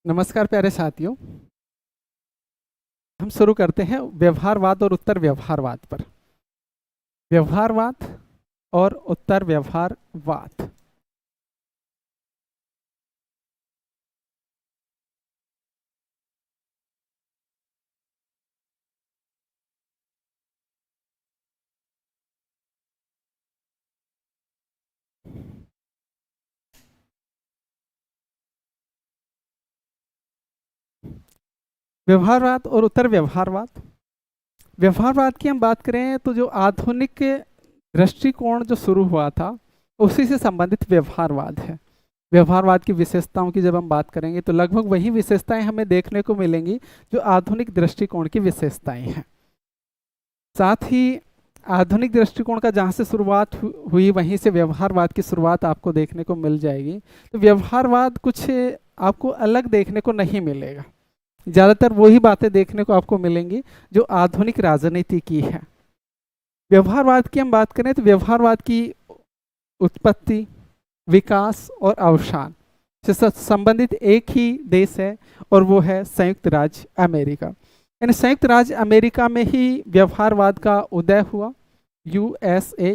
नमस्कार प्यारे साथियों। हम शुरू करते हैं व्यवहारवाद और उत्तर व्यवहारवाद पर। व्यवहारवाद और उत्तर व्यवहारवाद। व्यवहारवाद और उत्तर व्यवहारवाद। व्यवहारवाद की हम बात करें तो जो आधुनिक दृष्टिकोण जो शुरू हुआ था उसी से संबंधित व्यवहारवाद है। व्यवहारवाद की विशेषताओं की जब हम बात करेंगे तो लगभग वही विशेषताएं हमें देखने को मिलेंगी जो आधुनिक दृष्टिकोण की विशेषताएं हैं। साथ ही आधुनिक दृष्टिकोण का जहाँ से शुरुआत हुई वहीं से व्यवहारवाद की शुरुआत आपको देखने को मिल जाएगी। तो व्यवहारवाद कुछ आपको अलग देखने को नहीं मिलेगा। ज़्यादातर वही बातें देखने को आपको मिलेंगी जो आधुनिक राजनीति की है। व्यवहारवाद की हम बात करें तो व्यवहारवाद की उत्पत्ति, विकास और अवसान से संबंधित एक ही देश है और वो है संयुक्त राज्य अमेरिका। यानी संयुक्त राज्य अमेरिका में ही व्यवहारवाद का उदय हुआ। USA,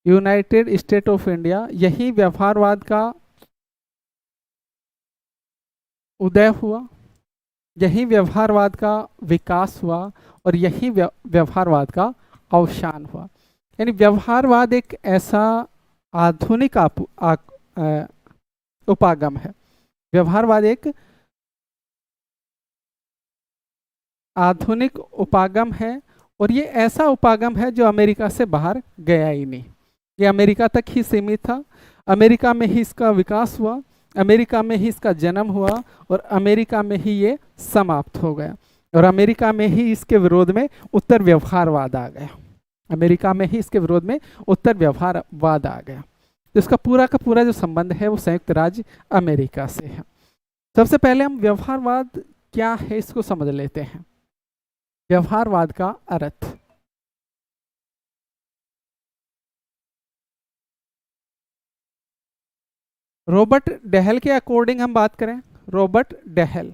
United state of India, यही व्यवहारवाद का उदय हुआ, यही व्यवहारवाद का विकास हुआ और यही व्यवहारवाद का अवसान हुआ। यानी व्यवहारवाद एक ऐसा आधुनिक उपागम है। व्यवहारवाद एक आधुनिक उपागम है और ये ऐसा उपागम है जो अमेरिका से बाहर गया ही नहीं। ये अमेरिका तक ही सीमित था। अमेरिका में ही इसका विकास हुआ, अमेरिका में ही इसका जन्म हुआ और अमेरिका में ही ये समाप्त हो गया। और अमेरिका में ही इसके विरोध में उत्तर व्यवहारवाद आ गया। अमेरिका में ही इसके विरोध में उत्तर व्यवहारवाद आ गया। तो इसका पूरा का पूरा जो संबंध है वो संयुक्त राज्य अमेरिका से है। सबसे पहले हम व्यवहारवाद क्या है इसको समझ लेते हैं। व्यवहारवाद का अर्थ, रॉबर्ट डेहल के अकॉर्डिंग हम बात करें, रॉबर्ट डेहल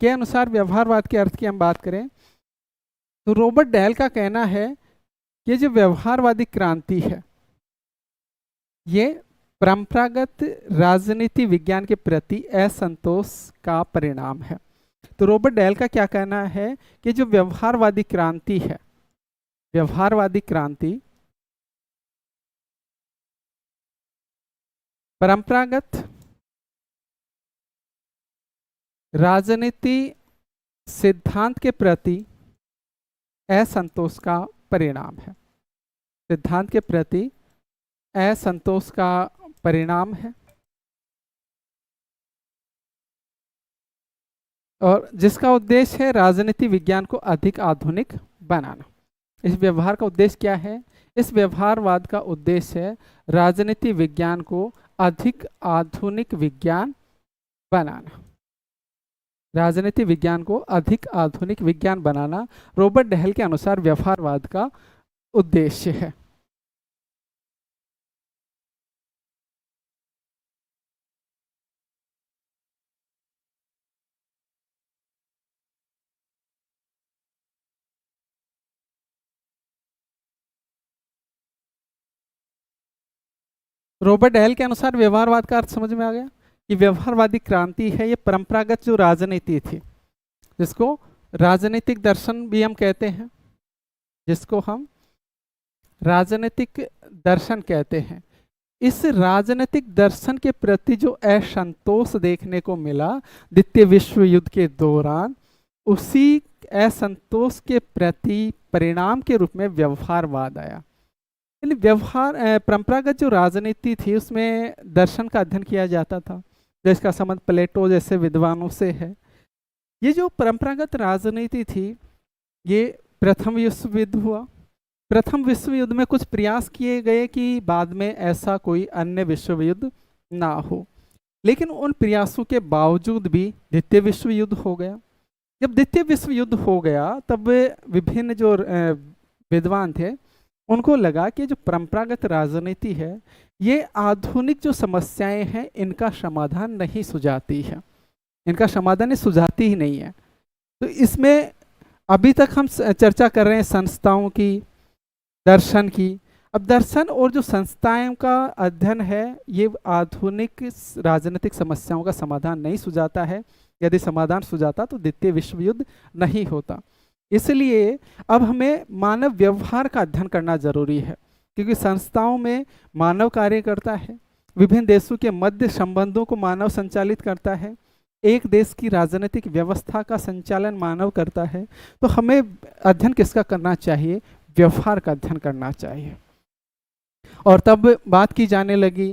के अनुसार व्यवहारवाद के अर्थ की हम बात करें तो रॉबर्ट डेहल का कहना है कि जो व्यवहारवादी क्रांति है ये परंपरागत राजनीति विज्ञान के प्रति असंतोष का परिणाम है। तो रॉबर्ट डेहल का क्या कहना है कि जो व्यवहारवादी क्रांति है, व्यवहारवादी क्रांति परंपरागत राजनीति सिद्धांत के प्रति असंतोष का परिणाम है। सिद्धांत के प्रति असंतोष का परिणाम है और जिसका उद्देश्य है राजनीति विज्ञान को अधिक आधुनिक बनाना। इस व्यवहार का उद्देश्य क्या है? इस व्यवहारवाद का उद्देश्य है राजनीति विज्ञान को अधिक आधुनिक विज्ञान बनाना। राजनीति विज्ञान को अधिक आधुनिक विज्ञान बनाना रॉबर्ट डेहल के अनुसार व्यवहारवाद का उद्देश्य है। रॉबर्ट डेहल के अनुसार व्यवहारवाद का अर्थ समझ में आ गया कि व्यवहारवादी क्रांति है ये परंपरागत जो राजनीति थी, जिसको राजनीतिक दर्शन भी हम कहते हैं, जिसको हम राजनीतिक दर्शन कहते हैं, इस राजनीतिक दर्शन के प्रति जो असंतोष देखने को मिला द्वितीय विश्व युद्ध के दौरान, उसी असंतोष के प्रति परिणाम के रूप में व्यवहारवाद आया। यानी व्यवहार परंपरागत जो राजनीति थी उसमें दर्शन का अध्ययन किया जाता था, जिसका संबंध प्लेटो जैसे विद्वानों से है। ये जो परंपरागत राजनीति थी ये प्रथम विश्व युद्ध हुआ। प्रथम विश्व युद्ध में कुछ प्रयास किए गए कि बाद में ऐसा कोई अन्य विश्व युद्ध ना हो, लेकिन उन प्रयासों के बावजूद भी द्वितीय विश्व युद्ध हो गया। जब द्वितीय विश्व युद्ध हो गया तब विभिन्न जो विद्वान थे उनको लगा कि जो परंपरागत राजनीति है ये आधुनिक जो समस्याएं हैं इनका समाधान नहीं सुझाती है, इनका समाधान ये सुझाती ही नहीं है। तो इसमें अभी तक हम चर्चा कर रहे हैं संस्थाओं की, दर्शन की। अब दर्शन और जो संस्थाओं का अध्ययन है ये आधुनिक राजनीतिक समस्याओं का समाधान नहीं सुझाता है। यदि समाधान सुझाता तो द्वितीय विश्व युद्ध नहीं होता। इसलिए अब हमें मानव व्यवहार का अध्ययन करना जरूरी है, क्योंकि संस्थाओं में मानव कार्य करता है, विभिन्न देशों के मध्य संबंधों को मानव संचालित करता है, एक देश की राजनीतिक व्यवस्था का संचालन मानव करता है। तो हमें अध्ययन किसका करना चाहिए? व्यवहार का अध्ययन करना चाहिए। और तब बात की जाने लगी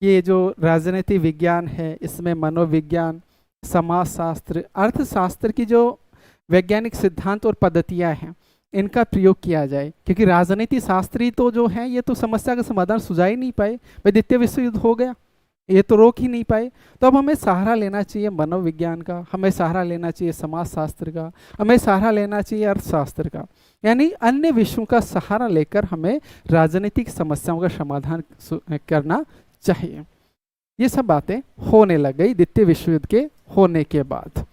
ये जो राजनीति विज्ञान है इसमें मनोविज्ञान, समाजशास्त्र, अर्थशास्त्र की जो वैज्ञानिक सिद्धांत और पद्धतियां हैं इनका प्रयोग किया जाए, क्योंकि राजनीति शास्त्री तो जो है ये तो समस्या का समाधान सुझा ही नहीं पाए। भाई द्वितीय विश्व युद्ध हो गया, ये तो रोक ही नहीं पाए। तो अब हमें सहारा लेना चाहिए मनोविज्ञान का, हमें सहारा लेना चाहिए समाजशास्त्र का, हमें सहारा लेना चाहिए अर्थशास्त्र का, यानी अन्य विषयों का सहारा लेकर हमें राजनीतिक समस्याओं का समाधान करना चाहिए। ये सब बातें होने लग गई द्वितीय विश्व युद्ध के होने के बाद।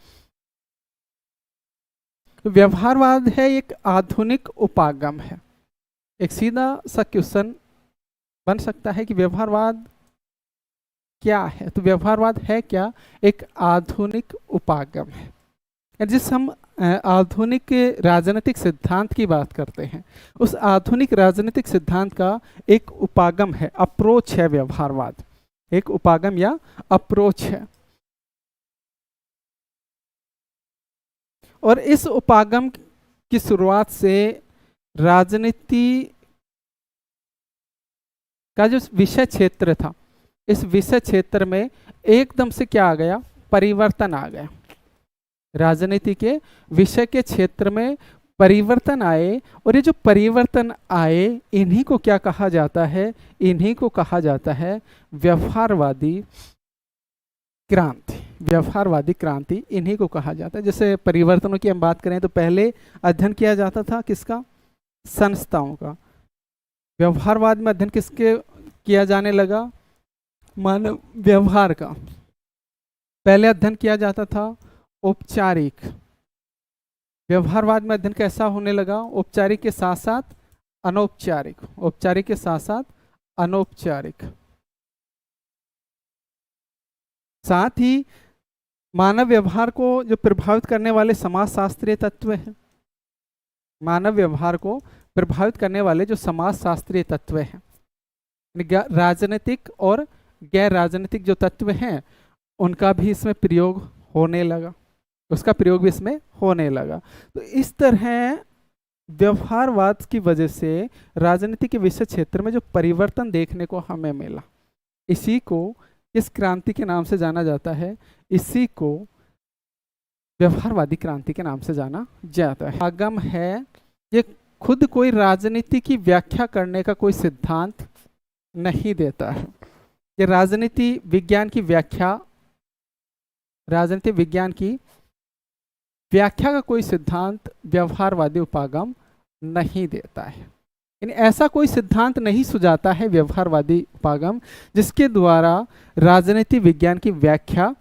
व्यवहारवाद है एक आधुनिक उपागम है। एक सीधा सा क्वेश्चन बन सकता है कि व्यवहारवाद क्या है? तो व्यवहारवाद है क्या? एक आधुनिक उपागम है। जिस हम आधुनिक राजनीतिक सिद्धांत की बात करते हैं उस आधुनिक राजनीतिक सिद्धांत का एक उपागम है, अप्रोच है व्यवहारवाद। एक उपागम या अप्रोच है। और इस उपागम की शुरुआत से राजनीति का जो विषय क्षेत्र था इस विषय क्षेत्र में एकदम से क्या आ गया? परिवर्तन आ गया। राजनीति के विषय के क्षेत्र में परिवर्तन आए, और ये जो परिवर्तन आए इन्हीं को क्या कहा जाता है? इन्हीं को कहा जाता है व्यवहारवादी क्रांति। व्यवहारवादी क्रांति इन्हीं को कहा जाता है। जैसे परिवर्तनों की हम बात करें तो पहले अध्ययन किया जाता था किसका? संस्थाओं का। व्यवहारवाद में अध्ययन किसके किया जाने लगा? मानव व्यवहार का। पहले अध्ययन किया जाता था औपचारिक। व्यवहारवाद में अध्ययन कैसा होने लगा? औपचारिक के साथ साथ अनौपचारिक, औपचारिक के साथ साथ अनौपचारिक। साथ ही मानव व्यवहार को जो प्रभावित करने वाले समाजशास्त्रीय तत्व हैं, मानव व्यवहार को प्रभावित करने वाले जो समाजशास्त्रीय तत्व हैं, राजनीतिक और गैर राजनीतिक जो तत्व हैं उनका भी इसमें प्रयोग होने लगा, उसका प्रयोग भी इसमें होने लगा। तो इस तरह व्यवहारवाद की वजह से राजनीति के विषय क्षेत्र में जो परिवर्तन देखने को हमें मिला, इसी को इस क्रांति के नाम से जाना जाता है, इसी को व्यवहारवादी क्रांति के नाम से जाना जाता है। आगम है ये खुद कोई राजनीति की व्याख्या करने का कोई सिद्धांत नहीं देता है। ये राजनीति विज्ञान की व्याख्या, राजनीति विज्ञान की व्याख्या का कोई सिद्धांत व्यवहारवादी उपागम नहीं देता है। यानी ऐसा कोई सिद्धांत नहीं सुझाता है व्यवहारवादी उपागम जिसके द्वारा राजनीति विज्ञान की व्याख्या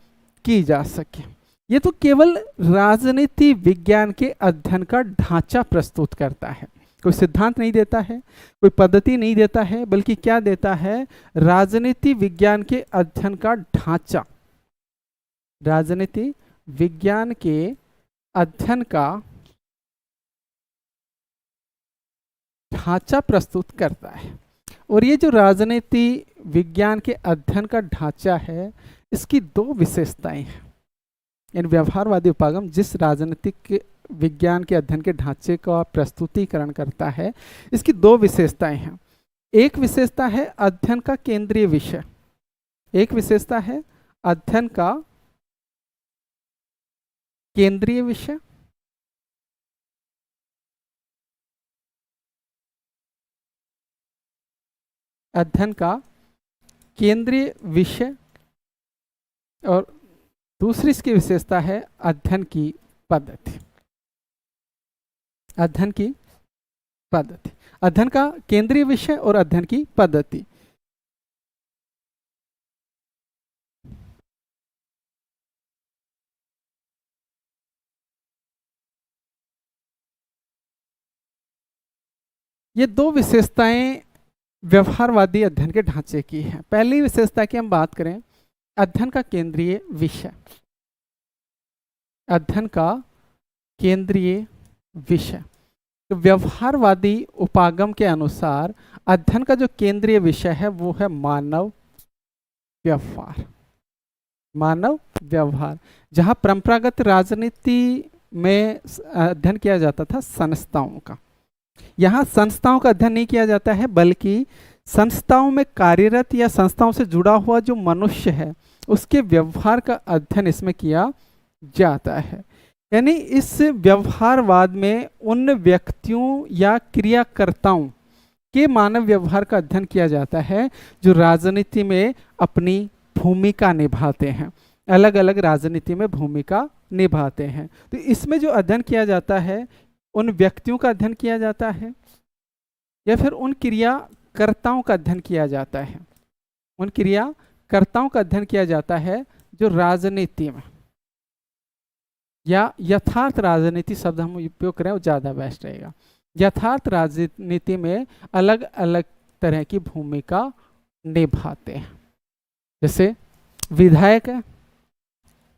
की जा सके। ये तो केवल राजनीति विज्ञान के अध्ययन का ढांचा प्रस्तुत करता है, कोई सिद्धांत नहीं देता है, कोई पद्धति नहीं देता है, बल्कि क्या देता है? राजनीति विज्ञान के अध्ययन का ढांचा, राजनीति विज्ञान के अध्ययन का ढांचा प्रस्तुत करता है। और ये जो राजनीति विज्ञान के अध्ययन का ढांचा है इसकी दो विशेषताएं हैं। इन व्यवहारवादी उपागम जिस राजनीतिक विज्ञान के अध्ययन के ढांचे का प्रस्तुतिकरण करता है इसकी दो विशेषताएं हैं। एक विशेषता है अध्ययन का केंद्रीय विषय, एक विशेषता है अध्ययन का केंद्रीय विषय। अध्ययन का केंद्रीय विषय। और दूसरी इसकी विशेषता है अध्ययन की पद्धति, अध्ययन की पद्धति। अध्ययन का केंद्रीय विषय और अध्ययन की पद्धति। ये दो विशेषताएं व्यवहारवादी अध्ययन के ढांचे की हैं। पहली विशेषता की हम बात करें, अध्ययन का केंद्रीय विषय। अध्ययन का केंद्रीय विषय, तो व्यवहारवादी उपागम के अनुसार अध्ययन का जो केंद्रीय विषय है वो है मानव व्यवहार। मानव व्यवहार, जहां परंपरागत राजनीति में अध्ययन किया जाता था संस्थाओं का, यहाँ संस्थाओं का अध्ययन नहीं किया जाता है, बल्कि संस्थाओं में कार्यरत या संस्थाओं से जुड़ा हुआ जो मनुष्य है उसके व्यवहार का अध्ययन इसमें किया जाता है। यानी इस व्यवहारवाद में उन व्यक्तियों या क्रियाकर्ताओं के मानव व्यवहार का अध्ययन किया जाता है जो राजनीति में अपनी भूमिका निभाते हैं, अलग अलग राजनीति में भूमिका निभाते हैं। तो इसमें जो अध्ययन किया जाता है उन व्यक्तियों का अध्ययन किया जाता है या फिर उन क्रियाकर्ताओं का अध्ययन किया जाता है। उन क्रियाकर्ताओं का अध्ययन किया जाता है जो राजनीति में, या यथार्थ राजनीति शब्द हम उपयोग करें वो ज़्यादा बेस्ट रहेगा, यथार्थ राजनीति में अलग अलग तरह की भूमिका निभाते हैं। जैसे विधायक है,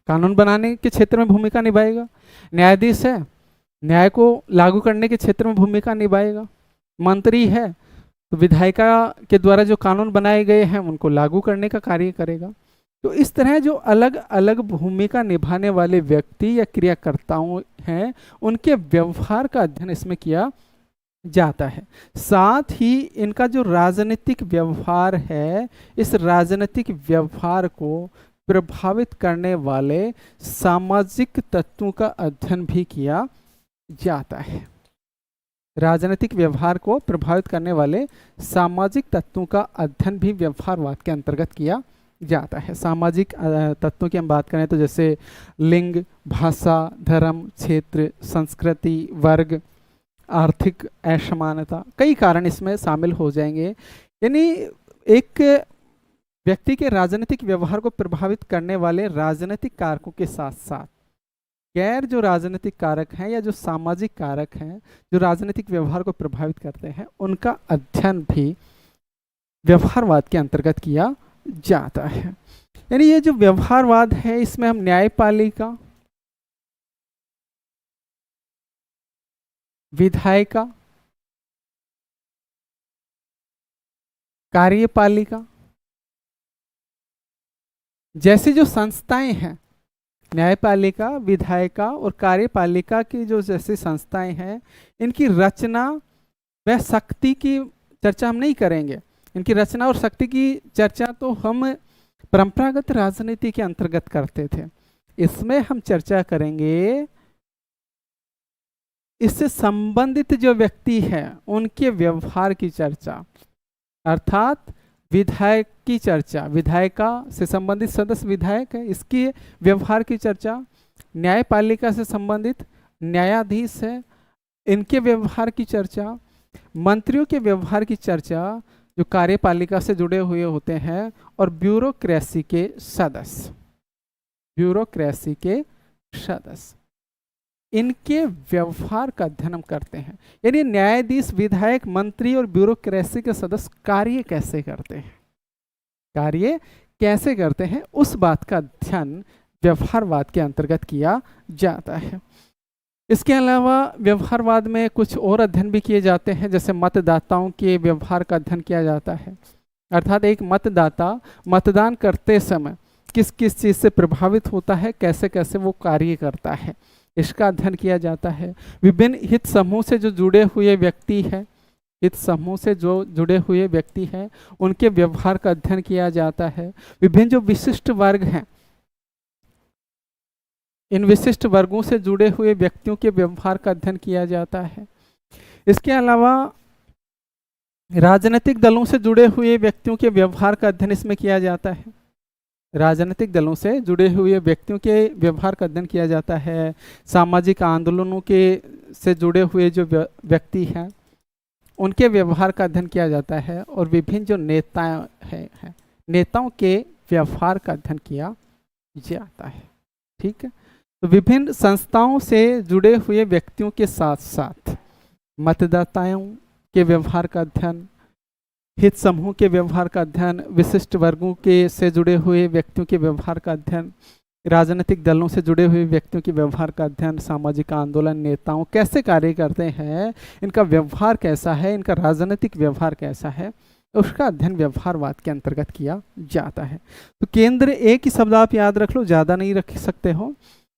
कानून बनाने के क्षेत्र में भूमिका निभाएगा। न्यायाधीश है, न्याय को लागू करने के क्षेत्र में भूमिका निभाएगा। मंत्री है तो विधायिका के द्वारा जो कानून बनाए गए हैं उनको लागू करने का कार्य करेगा। तो इस तरह जो अलग अलग भूमिका निभाने वाले व्यक्ति या क्रियाकर्ताओं हैं उनके व्यवहार का अध्ययन इसमें किया जाता है। साथ ही इनका जो राजनीतिक व्यवहार है, इस राजनीतिक व्यवहार को प्रभावित करने वाले सामाजिक तत्वों का अध्ययन भी किया जाता है। राजनीतिक व्यवहार को प्रभावित करने वाले सामाजिक तत्वों का अध्ययन भी व्यवहारवाद के अंतर्गत किया जाता है। सामाजिक तत्वों की हम बात करें तो जैसे लिंग, भाषा, धर्म, क्षेत्र, संस्कृति, वर्ग, आर्थिक असमानता, कई कारण इसमें शामिल हो जाएंगे। यानी एक व्यक्ति के राजनीतिक व्यवहार को प्रभावित करने वाले राजनीतिक कारकों के साथ साथ गैर जो राजनीतिक कारक हैं या जो सामाजिक कारक हैं जो राजनीतिक व्यवहार को प्रभावित करते हैं उनका अध्ययन भी व्यवहारवाद के अंतर्गत किया जाता है। यानी ये जो व्यवहारवाद है इसमें हम न्यायपालिका, विधायिका, कार्यपालिका जैसी जो संस्थाएं हैं, न्यायपालिका, विधायिका और कार्यपालिका की जो जैसी संस्थाएं हैं, इनकी रचना व शक्ति की चर्चा हम नहीं करेंगे। इनकी रचना और शक्ति की चर्चा तो हम परंपरागत राजनीति के अंतर्गत करते थे। इसमें हम चर्चा करेंगे इससे संबंधित जो व्यक्ति है उनके व्यवहार की चर्चा, अर्थात विधायक की चर्चा, विधायिका से संबंधित सदस्य विधायक है इसके व्यवहार की चर्चा, न्यायपालिका से संबंधित न्यायाधीश है इनके व्यवहार की चर्चा, मंत्रियों के व्यवहार की चर्चा जो कार्यपालिका से जुड़े हुए होते हैं, और ब्यूरोक्रेसी के सदस्य, ब्यूरोक्रेसी के सदस्य इनके व्यवहार का अध्ययन हम करते हैं। यानी न्यायाधीश, विधायक, मंत्री और ब्यूरोक्रेसी के सदस्य कार्य कैसे करते हैं, कार्य कैसे करते हैं, उस बात का अध्ययन व्यवहारवाद के अंतर्गत किया जाता है। इसके अलावा व्यवहारवाद में कुछ और अध्ययन भी किए जाते हैं, जैसे मतदाताओं के व्यवहार का अध्ययन किया जाता है। अर्थात एक मतदाता मतदान करते समय किस किस चीज़ से प्रभावित होता है, कैसे कैसे वो कार्य करता है, इसका अध्ययन किया जाता है। विभिन्न हित समूह से जो जुड़े हुए व्यक्ति हैं, हित समूह से जो जुड़े हुए व्यक्ति हैं उनके व्यवहार का अध्ययन किया जाता है। विभिन्न जो विशिष्ट वर्ग हैं, इन विशिष्ट वर्गों से जुड़े हुए व्यक्तियों के व्यवहार का अध्ययन किया जाता है। इसके अलावा राजनीतिक दलों से जुड़े हुए व्यक्तियों के व्यवहार का अध्ययन इसमें किया जाता है। राजनीतिक दलों से जुड़े हुए व्यक्तियों के व्यवहार का अध्ययन किया जाता है। सामाजिक आंदोलनों के से जुड़े हुए जो व्यक्ति हैं उनके व्यवहार का अध्ययन किया जाता है, और विभिन्न जो नेता हैं नेताओं के व्यवहार का अध्ययन किया जाता है। ठीक है, तो विभिन्न संस्थाओं से जुड़े हुए व्यक्तियों के साथ साथ मतदाताओं के व्यवहार का अध्ययन, हित समूह के व्यवहार का अध्ययन, विशिष्ट वर्गों के से जुड़े हुए व्यक्तियों के व्यवहार का अध्ययन, राजनीतिक दलों से जुड़े हुए व्यक्तियों के व्यवहार का अध्ययन, सामाजिक आंदोलन नेताओं कैसे कार्य करते हैं, इनका व्यवहार कैसा है, इनका राजनीतिक व्यवहार कैसा है, उसका अध्ययन व्यवहारवाद के अंतर्गत किया जाता है। तो केंद्र एक ही शब्द आप याद रख लो, ज़्यादा नहीं रख सकते हो।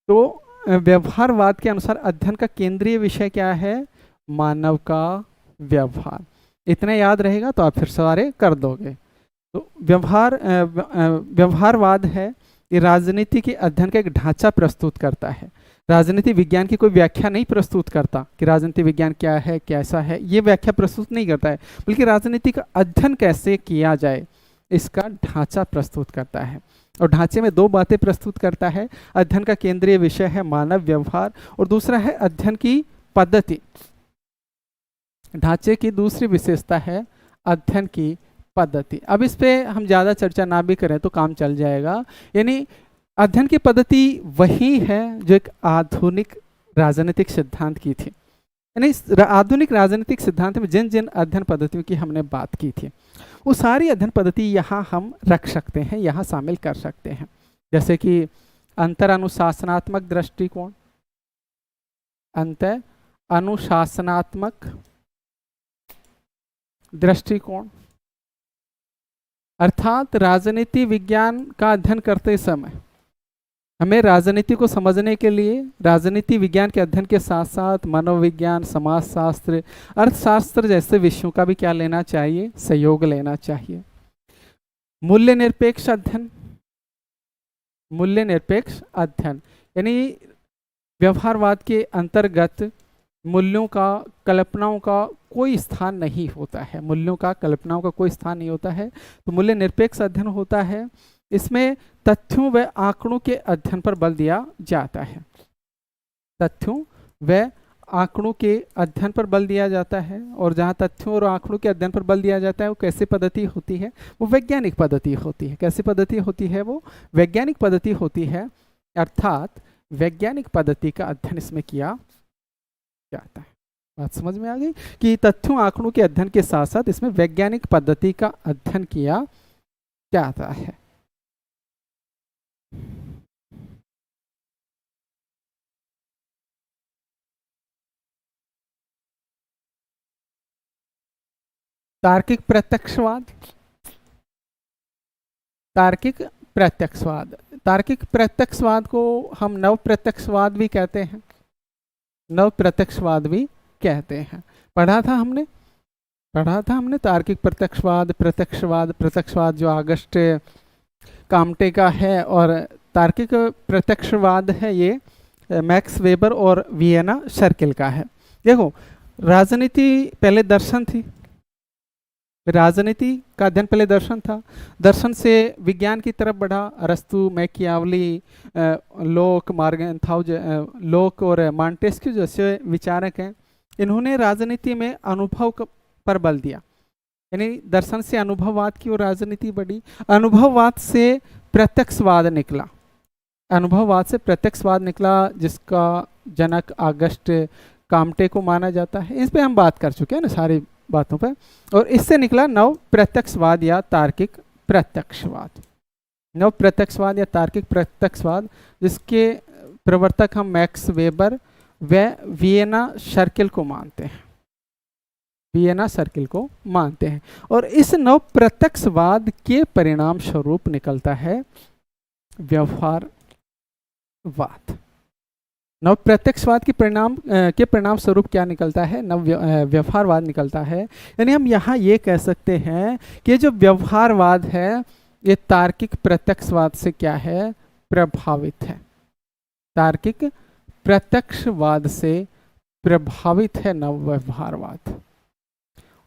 तो व्यवहारवाद के अनुसार अध्ययन का केंद्रीय विषय क्या है? मानव का व्यवहार। इतना याद रहेगा तो आप फिर सारे कर दोगे। तो व्यवहारवाद है, ये राजनीति के अध्ययन का एक ढांचा प्रस्तुत करता है। राजनीति विज्ञान की कोई व्याख्या नहीं प्रस्तुत करता कि राजनीति विज्ञान क्या है, कैसा है, ये व्याख्या प्रस्तुत नहीं करता है, बल्कि राजनीति का अध्ययन कैसे किया जाए इसका ढांचा प्रस्तुत करता है। और ढांचे में दो बातें प्रस्तुत करता है। अध्ययन का केंद्रीय विषय है मानव व्यवहार, और दूसरा है अध्ययन की पद्धति। ढांचे की दूसरी विशेषता है अध्ययन की पद्धति। अब इस पे हम ज़्यादा चर्चा ना भी करें तो काम चल जाएगा। यानी अध्ययन की पद्धति वही है जो एक आधुनिक राजनीतिक सिद्धांत की थी। यानी आधुनिक राजनीतिक सिद्धांत में जिन जिन अध्ययन पद्धतियों की हमने बात की थी, वो सारी अध्ययन पद्धति यहाँ हम रख सकते हैं, यहाँ शामिल कर सकते हैं। जैसे कि अंतर अनुशासनात्मक दृष्टिकोण, अंतर अनुशासनात्मक दृष्टिकोण, अर्थात राजनीति विज्ञान का अध्ययन करते समय हमें राजनीति को समझने के लिए राजनीति विज्ञान के अध्ययन के साथ साथ मनोविज्ञान, समाजशास्त्र, अर्थशास्त्र जैसे विषयों का भी क्या लेना चाहिए? सहयोग लेना चाहिए। मूल्य निरपेक्ष अध्ययन, मूल्य निरपेक्ष अध्ययन यानी व्यवहारवाद के अंतर्गत मूल्यों का, कल्पनाओं का कोई स्थान नहीं होता है। मूल्यों का, कल्पनाओं का कोई स्थान नहीं होता है, तो मूल्य निरपेक्ष अध्ययन होता है। इसमें तथ्यों व आंकड़ों के अध्ययन पर बल दिया जाता है। तथ्यों व आंकड़ों के अध्ययन पर बल दिया जाता है, और जहाँ तथ्यों और आंकड़ों के अध्ययन पर बल दिया जाता है वो कैसी पद्धति होती है? वो वैज्ञानिक पद्धति होती है। कैसी पद्धति होती है? वो वैज्ञानिक पद्धति होती है। अर्थात वैज्ञानिक पद्धति का अध्ययन इसमें किया जाता है। बात समझ में आ गई कि तथ्यों आंकड़ों के अध्ययन के साथ साथ इसमें वैज्ञानिक पद्धति का अध्ययन किया जाता है। तार्किक प्रत्यक्षवाद, तार्किक प्रत्यक्षवाद, तार्किक प्रत्यक्षवाद को हम नव प्रत्यक्षवाद भी कहते हैं, नव प्रत्यक्षवाद भी कहते हैं। पढ़ा था हमने तार्किक प्रत्यक्षवाद, प्रत्यक्षवाद जो आगस्ट काम्टे का है, और तार्किक प्रत्यक्षवाद है ये मैक्स वेबर और वियना सर्किल का है। देखो, राजनीति पहले दर्शन थी, राजनीति का अध्ययन पहले दर्शन था, दर्शन से विज्ञान की तरफ बढ़ा। अरस्तु, मैकियावली, लोक, मार्गेनथाउ, लोक और मॉन्टेस्क्यू जैसे विचारक हैं, इन्होंने राजनीति में अनुभव पर बल दिया। यानी दर्शन से अनुभववाद की ओर राजनीति बढ़ी, अनुभववाद से प्रत्यक्षवाद निकला, अनुभववाद से प्रत्यक्षवाद निकला, जिसका जनक आगस्ट काम्टे को माना जाता है। इस पे हम बात कर चुके हैं ना सारी बातों पर। और इससे निकला नव प्रत्यक्षवाद या तार्किक प्रत्यक्षवाद। नव प्रत्यक्षवाद या तार्किक प्रत्यक्षवाद, जिसके प्रवर्तक हम मैक्स वेबर व वियना सर्किल को मानते हैं, वियना सर्किल को मानते हैं। और इस नव प्रत्यक्षवाद के परिणाम स्वरूप निकलता है व्यवहारवाद। नव प्रत्यक्षवाद के परिणाम स्वरूप क्या निकलता है? नव व्यवहारवाद निकलता है। यानी हम यहाँ ये कह सकते हैं कि जो व्यवहारवाद है ये तार्किक प्रत्यक्षवाद से क्या है? प्रभावित है। तार्किक प्रत्यक्षवाद से प्रभावित है नव व्यवहारवाद।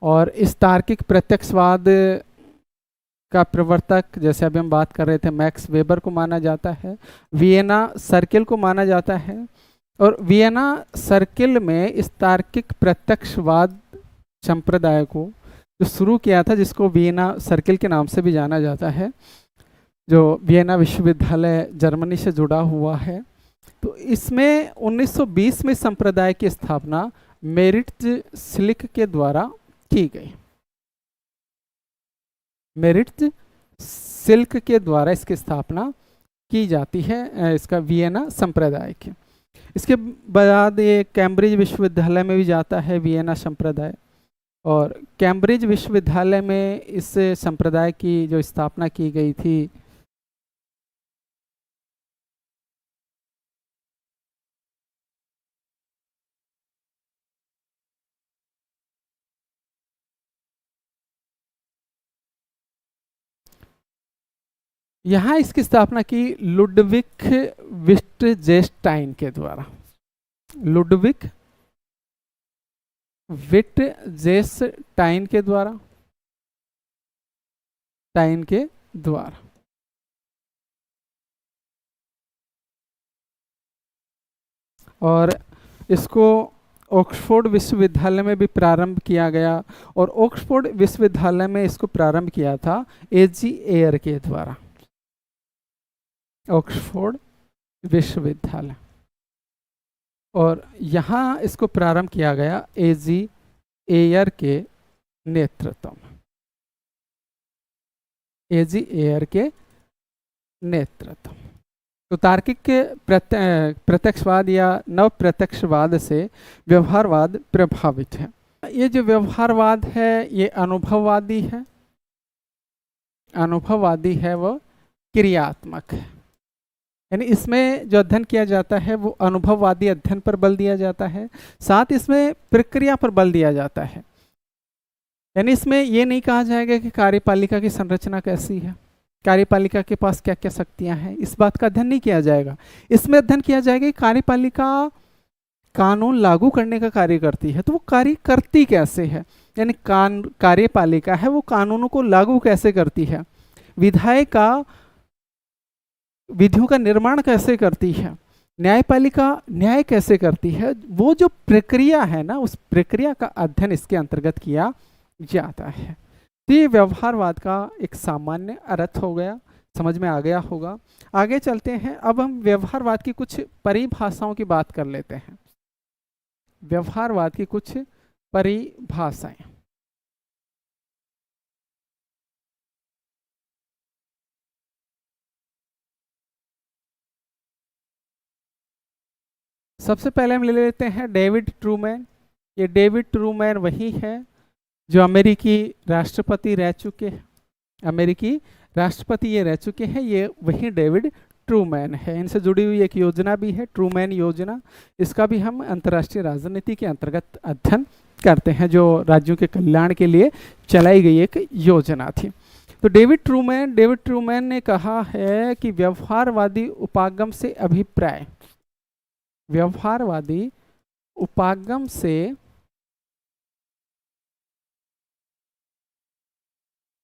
और इस तार्किक प्रत्यक्षवाद का प्रवर्तक, जैसे अभी हम बात कर रहे थे, मैक्स वेबर को माना जाता है, वियना सर्किल को माना जाता है। और वियना सर्किल में इस तार्किक प्रत्यक्षवाद संप्रदाय को जो शुरू किया था, जिसको वियना सर्किल के नाम से भी जाना जाता है, जो वियना विश्वविद्यालय जर्मनी से जुड़ा हुआ है। तो इसमें 1920 में संप्रदाय की स्थापना मेरिट्ज सिल्क के द्वारा की गई। मेरिट्ज सिल्क के द्वारा इसकी स्थापना की जाती है, इसका वियना संप्रदाय की। इसके बाद ये कैम्ब्रिज विश्वविद्यालय में भी जाता है वियना संप्रदाय, और कैम्ब्रिज विश्वविद्यालय में इस संप्रदाय की जो स्थापना की गई थी, यहाँ इसकी स्थापना की लुडविक विट्जेस्टाइन के द्वारा। लुडविक विट्जेस्टाइन के द्वारा, टाइन के द्वारा। और इसको ऑक्सफोर्ड विश्वविद्यालय में भी प्रारंभ किया गया, और ऑक्सफोर्ड विश्वविद्यालय में इसको प्रारंभ किया था एजी एयर के द्वारा। ऑक्सफोर्ड विश्वविद्यालय, और यहाँ इसको प्रारंभ किया गया एजी एयर के नेतृत्व में। एजी एयर के नेतृत्व। तो तार्किक प्रत्यक्षवाद या नव प्रत्यक्षवाद से व्यवहारवाद प्रभावित है। ये जो व्यवहारवाद है ये अनुभववादी है। अनुभववादी है वो क्रियात्मक है, यानी इसमें जो अध्ययन किया जाता है वो अनुभववादी अध्ययन पर बल दिया जाता है, साथ इसमें प्रक्रिया पर बल दिया जाता है। यानी इसमें ये नहीं कहा जाएगा कि कार्यपालिका की संरचना कैसी है, कार्यपालिका के पास क्या क्या शक्तियां हैं, इस बात का अध्ययन नहीं किया जाएगा। इसमें अध्ययन किया जाएगा कि कार्यपालिका कानून लागू करने का कार्य करती है, तो वो कार्य करती कैसे है, यानी कार्यपालिका है वो कानूनों को लागू कैसे करती है, विधायिका विधियों का निर्माण कैसे करती है, न्यायपालिका न्याय कैसे करती है, वो जो प्रक्रिया है ना, उस प्रक्रिया का अध्ययन इसके अंतर्गत किया जाता है। तो ये व्यवहारवाद का एक सामान्य अर्थ हो गया, समझ में आ गया होगा। आगे चलते हैं, अब हम व्यवहारवाद की कुछ परिभाषाओं की बात कर लेते हैं। व्यवहारवाद की कुछ परिभाषाएं। सबसे पहले हम ले लेते हैं डेविड ट्रूमैन। ये डेविड ट्रूमैन वही है जो अमेरिकी राष्ट्रपति रह चुके हैं। अमेरिकी राष्ट्रपति ये रह चुके हैं, ये वही डेविड ट्रूमैन है। इनसे जुड़ी हुई एक योजना भी है, ट्रूमैन योजना। इसका भी हम अंतर्राष्ट्रीय राजनीति के अंतर्गत अध्ययन करते हैं, जो राज्यों के कल्याण के लिए चलाई गई एक योजना थी। तो डेविड ट्रूमैन ने कहा है कि व्यवहारवादी उपागम से अभिप्राय, व्यवहारवादी उपागम से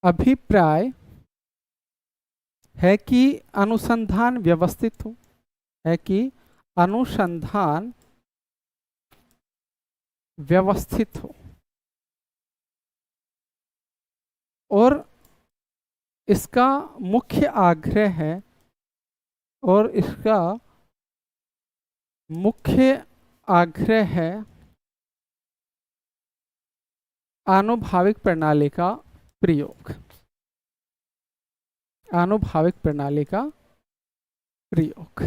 अभिप्राय है कि अनुसंधान व्यवस्थित हो, है कि अनुसंधान व्यवस्थित हो, और इसका मुख्य आग्रह है, और इसका मुख्य आग्रह है आनुभाविक प्रणाली का प्रयोग। आनुभाविक प्रणाली का प्रयोग।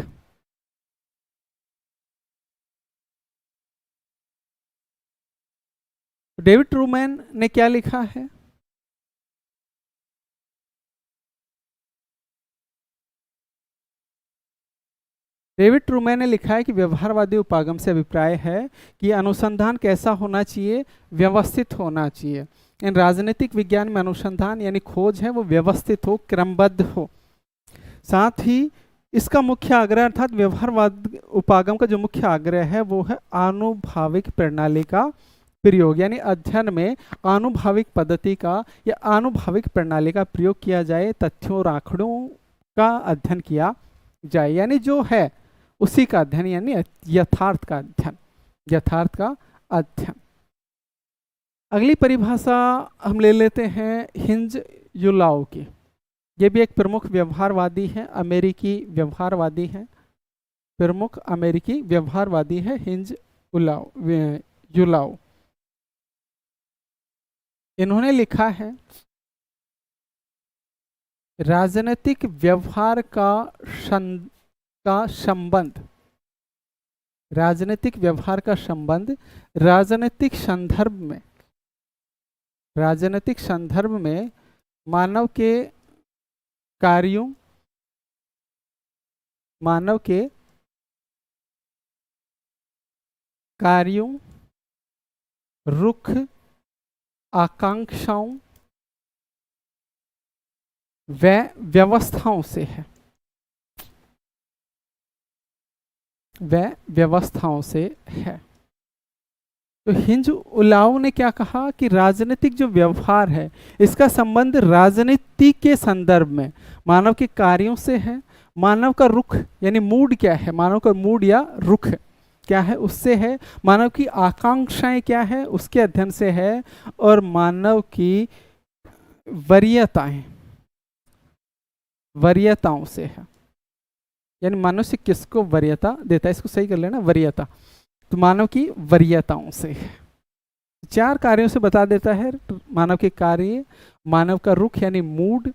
डेविड ट्रूमैन ने क्या लिखा है? डेविड ट्रूमैन ने लिखा है कि व्यवहारवादी उपागम से अभिप्राय है कि अनुसंधान कैसा होना चाहिए, व्यवस्थित होना चाहिए। इन राजनीतिक विज्ञान में अनुसंधान यानी खोज है वो व्यवस्थित हो, क्रमबद्ध हो। साथ ही इसका मुख्य आग्रह अर्थात व्यवहारवाद उपागम का जो मुख्य आग्रह है वो है आनुभाविक प्रणाली का प्रयोग, यानी अध्ययन में आनुभाविक पद्धति का या आनुभाविक प्रणाली का प्रयोग किया जाए, तथ्यों और आंकड़ों का अध्ययन किया जाए, यानी जो है उसी का अध्ययन, यानी यथार्थ का अध्ययन, यथार्थ का अध्ययन। अगली परिभाषा हम ले लेते हैं हिंज युलाओ की। ये भी एक प्रमुख व्यवहारवादी है, अमेरिकी व्यवहारवादी है, प्रमुख अमेरिकी व्यवहारवादी है हिंज युलाओ। इन्होंने लिखा है राजनीतिक व्यवहार का संबंध, राजनीतिक व्यवहार का संबंध राजनीतिक संदर्भ में मानव के कार्यों, रुख, आकांक्षाओं व व्यवस्थाओं से है, तो हिंज उलाओ ने क्या कहा कि राजनीतिक जो व्यवहार है इसका संबंध राजनीति के संदर्भ में मानव के कार्यों से है, मानव का रुख यानी मूड क्या है, मानव का मूड या रुख क्या है उससे है, मानव की आकांक्षाएं क्या है उसके अध्ययन से है, और मानव की वरीयताओं से है। यानी मनुष्य किसको वरीयता देता है, इसको सही कर लेना, वरीयता, तो मानव की वरीयताओं से है। 4 कार्यों से बता देता है, मानव के कार्य, मानव का रुख यानी मूड,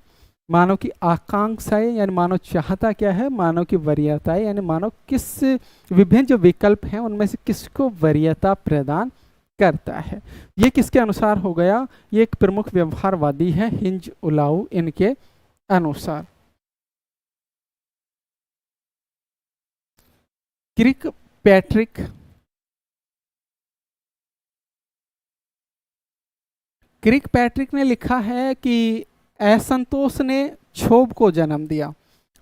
मानव की आकांक्षाएं यानी मानव चाहता क्या है, मानव की वरीयताएं यानी मानव किस विभिन्न जो विकल्प हैं उनमें से किसको वरीयता प्रदान करता है। ये किसके अनुसार हो गया, ये एक प्रमुख व्यवहारवादी है हिंज उलाओ, इनके अनुसार। क्रिकपैट्रिक ने लिखा है कि असंतोष ने क्षोभ को जन्म दिया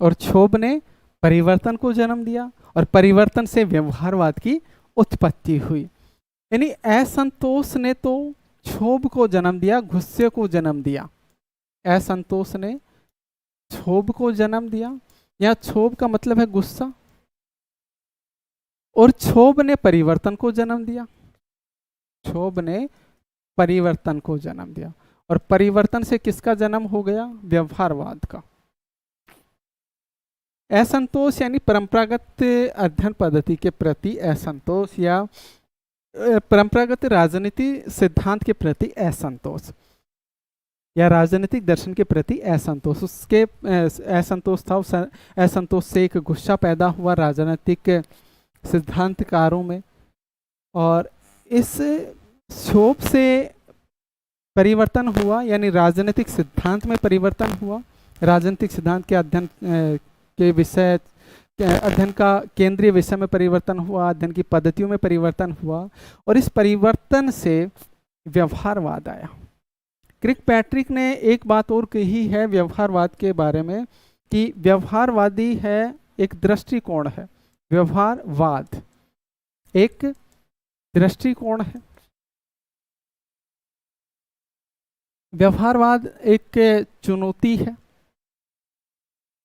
और क्षोभ ने परिवर्तन को जन्म दिया और परिवर्तन से व्यवहारवाद की उत्पत्ति हुई। यानी असंतोष ने तो क्षोभ को जन्म दिया, गुस्से को जन्म दिया। असंतोष ने क्षोभ को जन्म दिया, या क्षोभ का मतलब है गुस्सा, और क्षोभ ने परिवर्तन को जन्म दिया, क्षोभ ने परिवर्तन को जन्म दिया, और परिवर्तन से किसका जन्म हो गया, व्यवहारवाद का। असंतोष यानी परंपरागत अध्ययन पद्धति के प्रति असंतोष, या परंपरागत राजनीति सिद्धांत के प्रति असंतोष, या राजनीतिक दर्शन के प्रति असंतोष। उसके असंतोष था, उस असंतोष से एक गुस्सा पैदा हुआ राजनीतिक सिद्धांतकारों में, और इस क्षोभ से परिवर्तन हुआ, यानी राजनीतिक सिद्धांत में परिवर्तन हुआ, राजनीतिक सिद्धांत के अध्ययन के विषय, अध्ययन का केंद्रीय विषय में परिवर्तन हुआ, अध्ययन की पद्धतियों में परिवर्तन हुआ, और इस परिवर्तन से व्यवहारवाद आया। क्रिकपैट्रिक ने एक बात और कही है व्यवहारवाद के बारे में कि व्यवहारवादी है एक दृष्टिकोण है, व्यवहारवाद एक दृष्टिकोण है। व्यवहारवाद एक चुनौती है,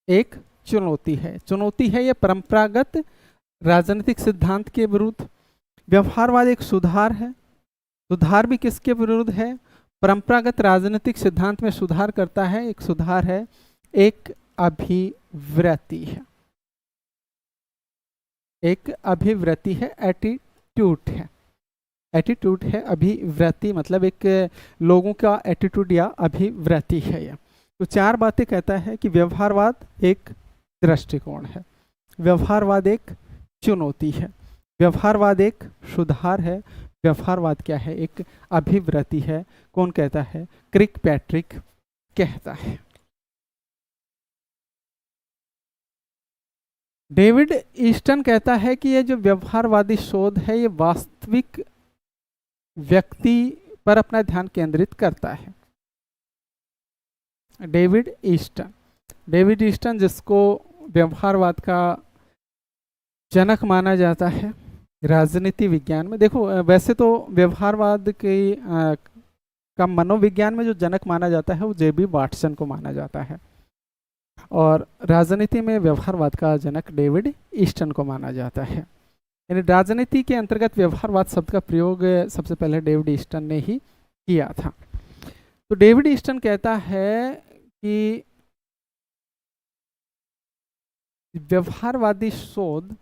एक चुनौती है ये परंपरागत राजनीतिक सिद्धांत के विरुद्ध। व्यवहारवाद एक सुधार है, सुधार भी किसके विरुद्ध है, परंपरागत राजनीतिक सिद्धांत में सुधार करता है, एक सुधार है, एक अभिवृत्ति है, एक अभिवृत्ति है, एटीट्यूड है, अभिवृत्ति मतलब एक लोगों का एटीट्यूड या अभिवृत्ति है ये। तो 4 बातें कहता है कि व्यवहारवाद एक दृष्टिकोण है, व्यवहारवाद एक चुनौती है, व्यवहारवाद एक सुधार है, व्यवहारवाद क्या है, एक अभिवृत्ति है। कौन कहता है, क्रिकपैट्रिक कहता है। डेविड ईस्टन कहता है कि यह जो व्यवहारवादी शोध है ये वास्तविक व्यक्ति पर अपना ध्यान केंद्रित करता है। डेविड ईस्टन जिसको व्यवहारवाद का जनक माना जाता है राजनीति विज्ञान में। देखो वैसे तो व्यवहारवाद के का मनोविज्ञान में जो जनक माना जाता है वो जेबी वाटसन को माना जाता है, और राजनीति में व्यवहारवाद का जनक डेविड ईस्टन को माना जाता है। यानी राजनीति के अंतर्गत व्यवहारवाद शब्द का प्रयोग सबसे पहले डेविड ईस्टन ने ही किया था। तो डेविड ईस्टन कहता है कि व्यवहारवादी शोध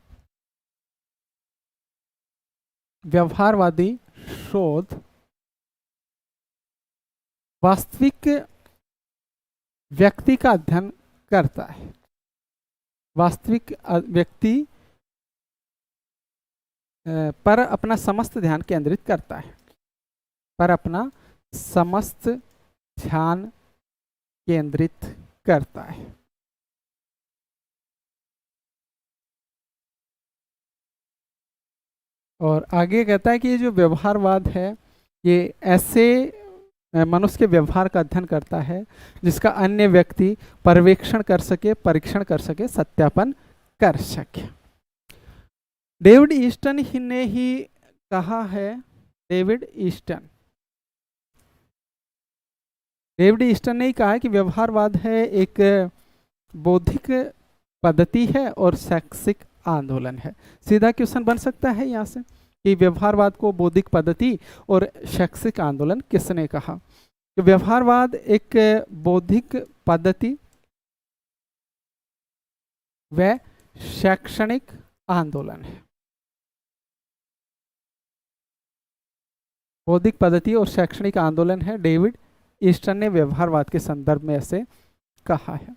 वास्तविक व्यक्ति का अध्ययन करता है। वास्तविक व्यक्ति पर अपना समस्त ध्यान केंद्रित करता है, पर अपना समस्त ध्यान केंद्रित करता है। और आगे कहता है कि ये जो व्यवहारवाद है ये ऐसे मनुष्य के व्यवहार का अध्ययन करता है जिसका अन्य व्यक्ति पर्यवेक्षण कर सके, परीक्षण कर सके, सत्यापन कर सके। डेविड ईस्टन ही ने ही कहा है, डेविड ईस्टन ने ही कहा है कि व्यवहारवाद है एक बौद्धिक पद्धति है और शैक्षिक आंदोलन है। सीधा क्वेश्चन बन सकता है यहाँ से कि व्यवहारवाद को बौद्धिक पद्धति और शैक्षिक आंदोलन किसने कहा? तो व्यवहारवाद एक बौद्धिक पद्धति व शैक्षणिक आंदोलन है। बौद्धिक पद्धति और शैक्षणिक आंदोलन है। डेविड ईस्टन ने व्यवहारवाद के संदर्भ में ऐसे कहा है।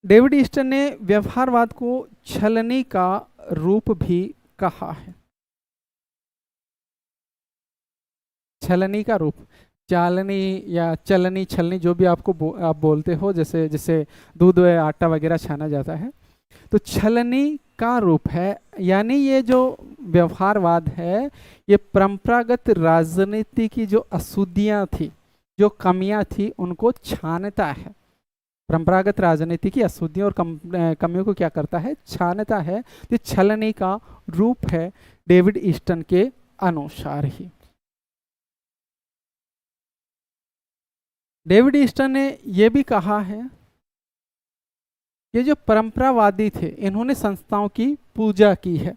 डेविड ईस्टन ने व्यवहारवाद को छलनी का रूप भी कहा है। छलनी का रूप, चालनी या चलनी, छलनी, जो भी आप बोलते हो, जैसे जैसे दूध व आटा वगैरह छाना जाता है, तो छलनी का रूप है। यानी ये जो व्यवहारवाद है ये परंपरागत राजनीति की जो अशुद्धियां थी, जो कमियां थी, उनको छानता है। परंपरागत राजनीति की अशुद्धियों और कमियों को क्या करता है? छानता है। ये छलनी का रूप है डेविड ईस्टन के अनुसार ही। डेविड ईस्टन ने यह भी कहा है कि जो परंपरावादी थे इन्होंने संस्थाओं की पूजा की है।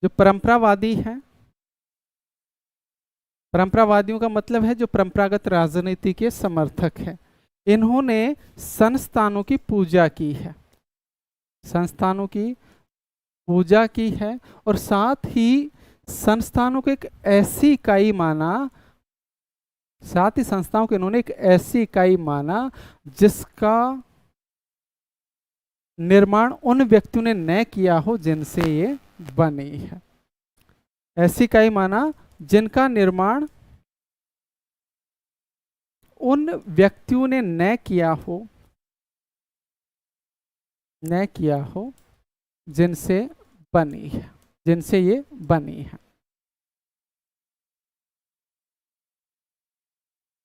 जो परंपरावादी हैं, परंपरावादियों का मतलब है जो परंपरागत राजनीति के समर्थक हैं, इन्होंने संस्थानों की पूजा की है, संस्थानों की पूजा की है और साथ ही संस्थानों को एक ऐसी इकाई माना, साथ ही संस्थाओं को इन्होंने एक ऐसी इकाई माना जिसका निर्माण उन व्यक्तियों ने न किया हो जिनसे ये बनी है। ऐसी इकाई माना जिनका निर्माण उन व्यक्तियों ने न किया हो जिनसे बनी है, जिनसे ये बनी है।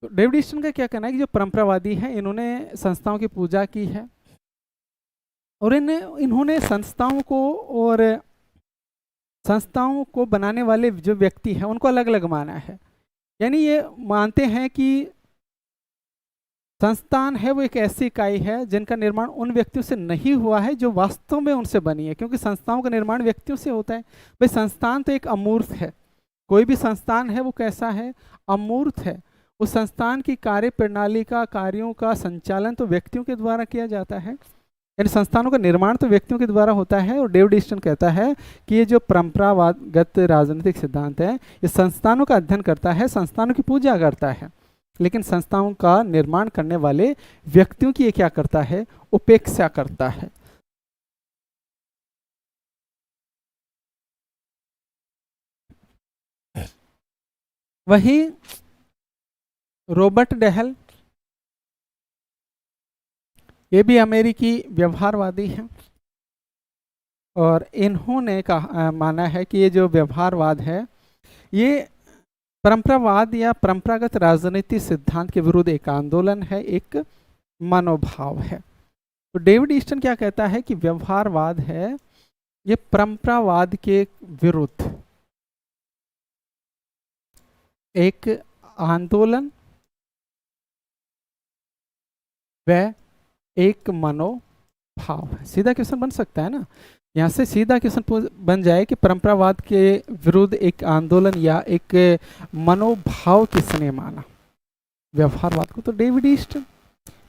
तो डेविड ईस्टन का क्या कहना है कि जो परंपरावादी हैं इन्होंने संस्थाओं की पूजा की है और इन्होंने संस्थाओं को बनाने वाले जो व्यक्ति हैं उनको अलग अलग माना है। यानी ये मानते हैं कि संस्थान है वो एक ऐसी इकाई है जिनका निर्माण उन व्यक्तियों से नहीं हुआ है जो वास्तव में उनसे बनी है, क्योंकि संस्थाओं का निर्माण व्यक्तियों से होता है। भाई संस्थान तो एक अमूर्त है, कोई भी संस्थान है वो कैसा है? अमूर्त है। उस संस्थान की कार्य प्रणाली का, कार्यों का संचालन तो व्यक्तियों के द्वारा किया जाता है, यानी संस्थानों का निर्माण तो व्यक्तियों के द्वारा होता है। और डेविड ईस्टन कहता है कि ये जो परंपरागत राजनीतिक सिद्धांत है ये संस्थानों का अध्ययन करता है, संस्थानों की पूजा करता है, लेकिन संस्थाओं का निर्माण करने वाले व्यक्तियों की ये क्या करता है? उपेक्षा करता है। वही रॉबर्ट डेहल, ये भी अमेरिकी व्यवहारवादी हैं और इन्होंने माना है कि ये जो व्यवहारवाद है ये परंपरावाद या परंपरागत राजनीति सिद्धांत के विरुद्ध एक आंदोलन है, एक मनोभाव है। तो डेविड ईस्टन क्या कहता है कि व्यवहारवाद है ये परंपरावाद के विरुद्ध एक आंदोलन व एक मनोभाव है। सीधा क्वेश्चन बन सकता है ना यहाँ से सीधा क्वेश्चन बन जाए कि परंपरावाद के विरुद्ध एक आंदोलन या एक मनोभाव किसने माना? व्यवहारवाद को तो डेविड ईस्टन।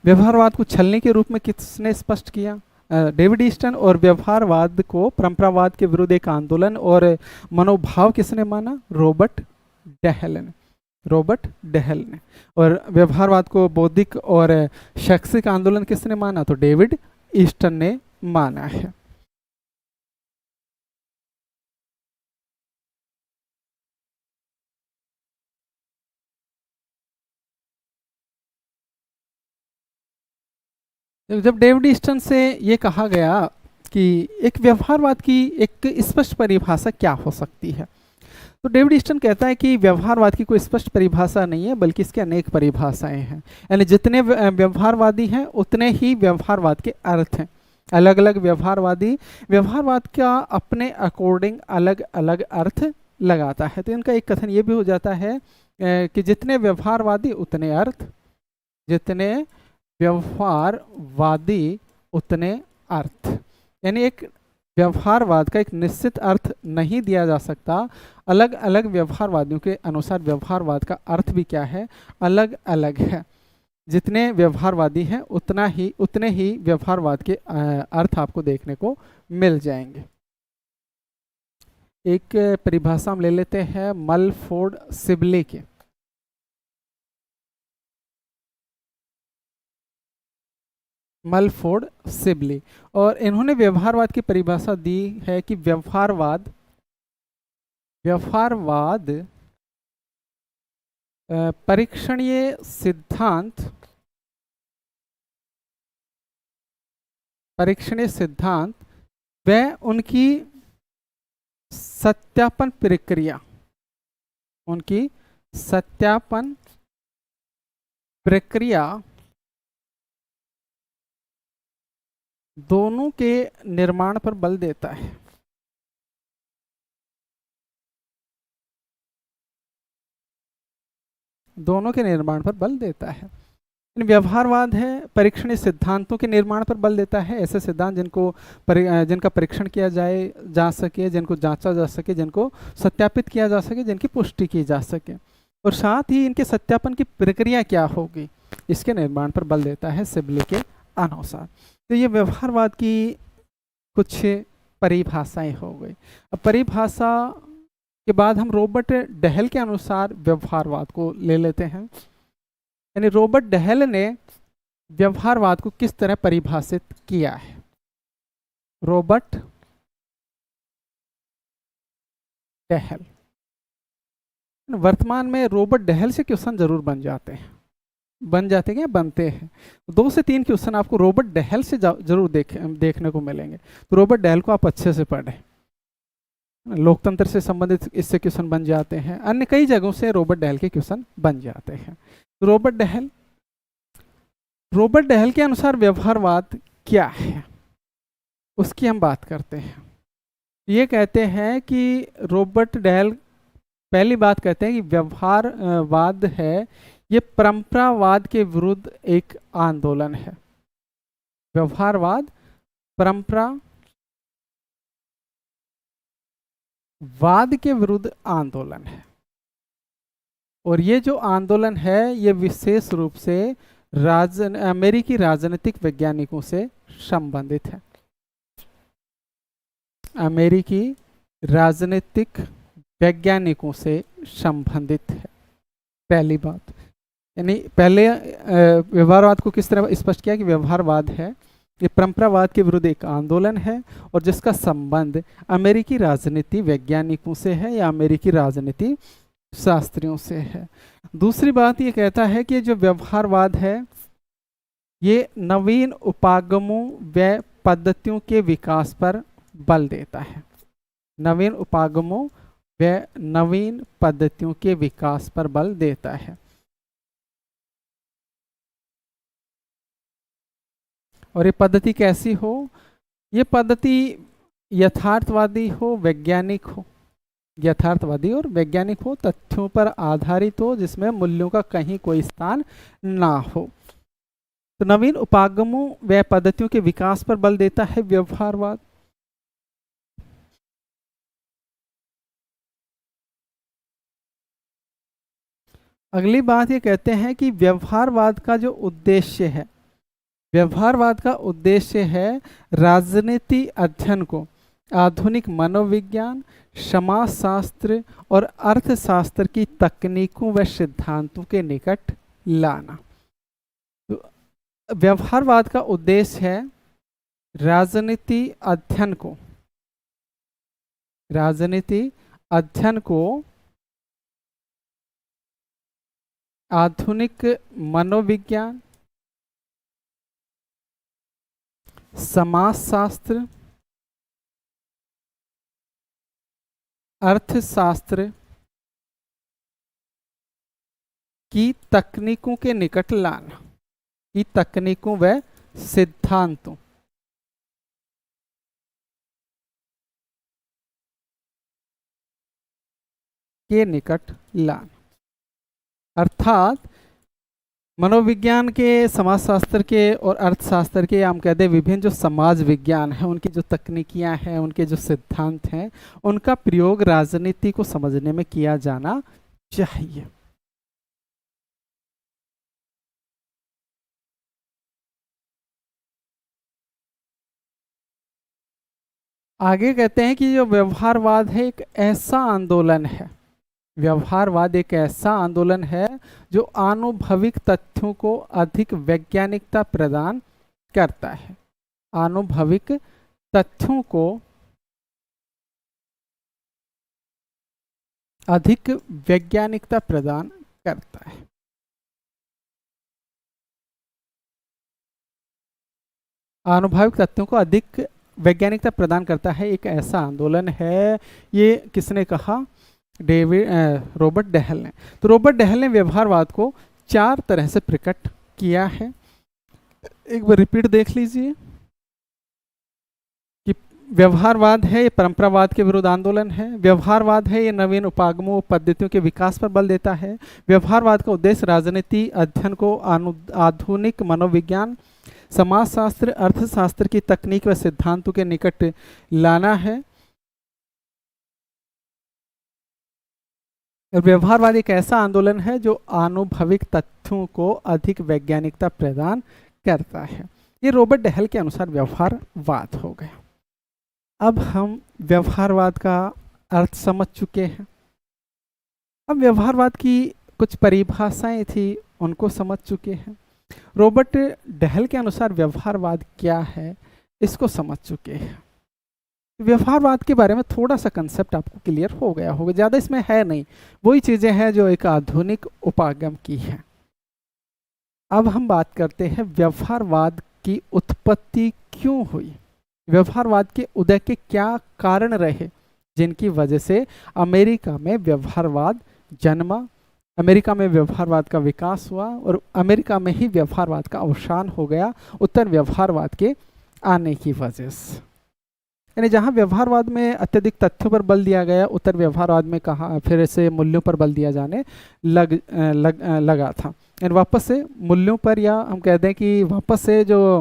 व्यवहारवाद को छलने के रूप में किसने स्पष्ट किया? David Easton. और व्यवहारवाद को परंपरावाद के विरुद्ध एक आंदोलन और मनोभाव किसने माना? रॉबर्ट डहल ने। रॉबर्ट डहल ने। और व्यवहारवाद को बौद्धिक और शैक्षिक आंदोलन किसने माना? तो डेविड ईस्टन ने माना है। जब डेविड ईस्टन से ये कहा गया कि एक व्यवहारवाद की एक स्पष्ट परिभाषा क्या हो सकती है, तो डेविड ईस्टन कहता है कि व्यवहारवाद की कोई स्पष्ट परिभाषा नहीं है, बल्कि इसके अनेक परिभाषाएं हैं। यानी जितने व्यवहारवादी हैं उतने ही व्यवहारवाद के अर्थ हैं। अलग अलग व्यवहारवाद का अपने अकॉर्डिंग अलग अलग अर्थ लगाता है। तो इनका एक कथन ये भी हो जाता है कि जितने व्यवहारवादी उतने अर्थ, जितने व्यवहारवादी उतने अर्थ। यानी एक व्यवहारवाद का एक निश्चित अर्थ नहीं दिया जा सकता। अलग अलग व्यवहारवादियों के अनुसार व्यवहारवाद का अर्थ भी क्या है? अलग अलग है। जितने व्यवहारवादी हैं उतने ही व्यवहारवाद के अर्थ आपको देखने को मिल जाएंगे। एक परिभाषा हम ले लेते हैं मलफोर्ड सिबले के। मलफोर्ड सिबली, और इन्होंने व्यवहारवाद की परिभाषा दी है कि व्यवहारवाद परीक्षणीय सिद्धांत व उनकी सत्यापन प्रक्रिया दोनों के निर्माण पर बल देता है। दोनों के निर्माण पर बल देता है। व्यवहारवाद है परीक्षणीय सिद्धांतों के निर्माण पर बल देता है। ऐसे सिद्धांत जिनका परीक्षण किया जा सके, जिनको जांचा जा सके, जिनको सत्यापित किया जा सके, जिनकी पुष्टि की जा सके, और साथ ही इनके सत्यापन की प्रक्रिया क्या होगी, इसके निर्माण पर बल देता है सिबले के अनुसार। तो ये व्यवहारवाद की कुछ परिभाषाएं हो गई। अब परिभाषा के बाद हम रॉबर्ट डहल के अनुसार व्यवहारवाद को ले लेते हैं। यानी रॉबर्ट डहल ने व्यवहारवाद को किस तरह परिभाषित किया है? Robert Dahl. वर्तमान में रॉबर्ट डहल से क्वेश्चन जरूर बन जाते हैं या बनते हैं। 2 से 3 क्वेश्चन आपको रॉबर्ट डहल से जरूर देखने को मिलेंगे। तो रॉबर्ट डहल को आप अच्छे से पढ़ें। लोकतंत्र से संबंधित इससे क्वेश्चन बन जाते हैं, अन्य कई जगहों से रॉबर्ट डहल के क्वेश्चन बन जाते हैं। तो रॉबर्ट डहल के अनुसार व्यवहारवाद क्या है, उसकी हम बात करते हैं। ये कहते हैं कि रॉबर्ट डहल पहली बात कहते हैं कि व्यवहारवाद है ये परंपरावाद के विरुद्ध एक आंदोलन है। व्यवहारवाद परंपरावाद के विरुद्ध आंदोलन है, और ये जो आंदोलन है ये विशेष रूप से अमेरिकी राजनीतिक वैज्ञानिकों से संबंधित है। अमेरिकी राजनीतिक वैज्ञानिकों से संबंधित है, पहली बात। यानी पहले व्यवहारवाद को किस तरह स्पष्ट किया कि व्यवहारवाद है ये परंपरावाद के विरुद्ध एक आंदोलन है, और जिसका संबंध अमेरिकी राजनीति वैज्ञानिकों से है या अमेरिकी राजनीति शास्त्रियों से है। दूसरी बात ये कहता है कि जो व्यवहारवाद है ये नवीन उपागमों व पद्धतियों के विकास पर बल देता है। नवीन उपागमों व नवीन पद्धतियों के विकास पर बल देता है। और ये पद्धति कैसी हो? ये पद्धति यथार्थवादी हो, वैज्ञानिक हो, यथार्थवादी और वैज्ञानिक हो, तथ्यों पर आधारित हो, जिसमें मूल्यों का कहीं कोई स्थान ना हो। तो नवीन उपागमों व पद्धतियों के विकास पर बल देता है व्यवहारवाद। अगली बात ये कहते हैं कि व्यवहारवाद का जो उद्देश्य है, व्यवहारवाद का उद्देश्य है राजनीति अध्ययन को आधुनिक मनोविज्ञान, समाजशास्त्र और अर्थशास्त्र की तकनीकों व सिद्धांतों के निकट लाना। तो व्यवहारवाद का उद्देश्य है राजनीति अध्ययन को, राजनीति अध्ययन को आधुनिक मनोविज्ञान, समाजशास्त्र, अर्थशास्त्र की तकनीकों के निकट लाना, की तकनीकों व सिद्धांतों के निकट लाना। अर्थात मनोविज्ञान के, समाजशास्त्र के और अर्थशास्त्र के, हम कहते हैं विभिन्न जो समाज विज्ञान है, उनकी जो तकनीकियां हैं, उनके जो सिद्धांत हैं, उनका प्रयोग राजनीति को समझने में किया जाना चाहिए। आगे कहते हैं कि जो व्यवहारवाद है एक ऐसा आंदोलन है, व्यवहारवाद एक ऐसा आंदोलन है जो आनुभविक तथ्यों को अधिक वैज्ञानिकता प्रदान करता है, आनुभविक तथ्यों को अधिक वैज्ञानिकता प्रदान करता है। आनुभविक तथ्यों को अधिक वैज्ञानिकता प्रदान करता है, एक ऐसा आंदोलन है। ये किसने कहा? रॉबर्ट डेहल ने। तो रॉबर्ट डेहल ने व्यवहारवाद को 4 तरह से प्रकट किया है। एक बार रिपीट देख लीजिए कि व्यवहारवाद है ये परंपरावाद के विरुद्ध आंदोलन है, व्यवहारवाद है ये नवीन उपागमों पद्धतियों के विकास पर बल देता है, व्यवहारवाद का उद्देश्य राजनीति अध्ययन को आधुनिक मनोविज्ञान, समाजशास्त्र, अर्थशास्त्र की तकनीक व सिद्धांतों के निकट लाना है। व्यवहारवाद एक ऐसा आंदोलन है जो आनुभविक तथ्यों को अधिक वैज्ञानिकता प्रदान करता है। ये रॉबर्ट डेहल के अनुसार व्यवहारवाद हो गया। अब हम व्यवहारवाद का अर्थ समझ चुके हैं। अब व्यवहारवाद की कुछ परिभाषाएं थी, उनको समझ चुके हैं। रॉबर्ट डेहल के अनुसार व्यवहारवाद क्या है, इसको समझ चुके हैं। व्यवहारवाद के बारे में थोड़ा सा कंसेप्ट आपको क्लियर हो गया होगा, ज़्यादा इसमें है नहीं, वही चीज़ें हैं जो एक आधुनिक उपागम की है। अब हम बात करते हैं व्यवहारवाद की उत्पत्ति क्यों हुई, व्यवहारवाद के उदय के क्या कारण रहे जिनकी वजह से अमेरिका में व्यवहारवाद जन्मा, अमेरिका में व्यवहारवाद का विकास हुआ और अमेरिका में ही व्यवहारवाद का अवसान हो गया उत्तर व्यवहारवाद के आने की वजह से। यानी जहाँ व्यवहारवाद में अत्यधिक तथ्यों पर बल दिया गया, उत्तर व्यवहारवाद में कहा फिर से मूल्यों पर बल दिया जाने लगा था। यानी वापस से मूल्यों पर, या हम कहते हैं कि वापस से जो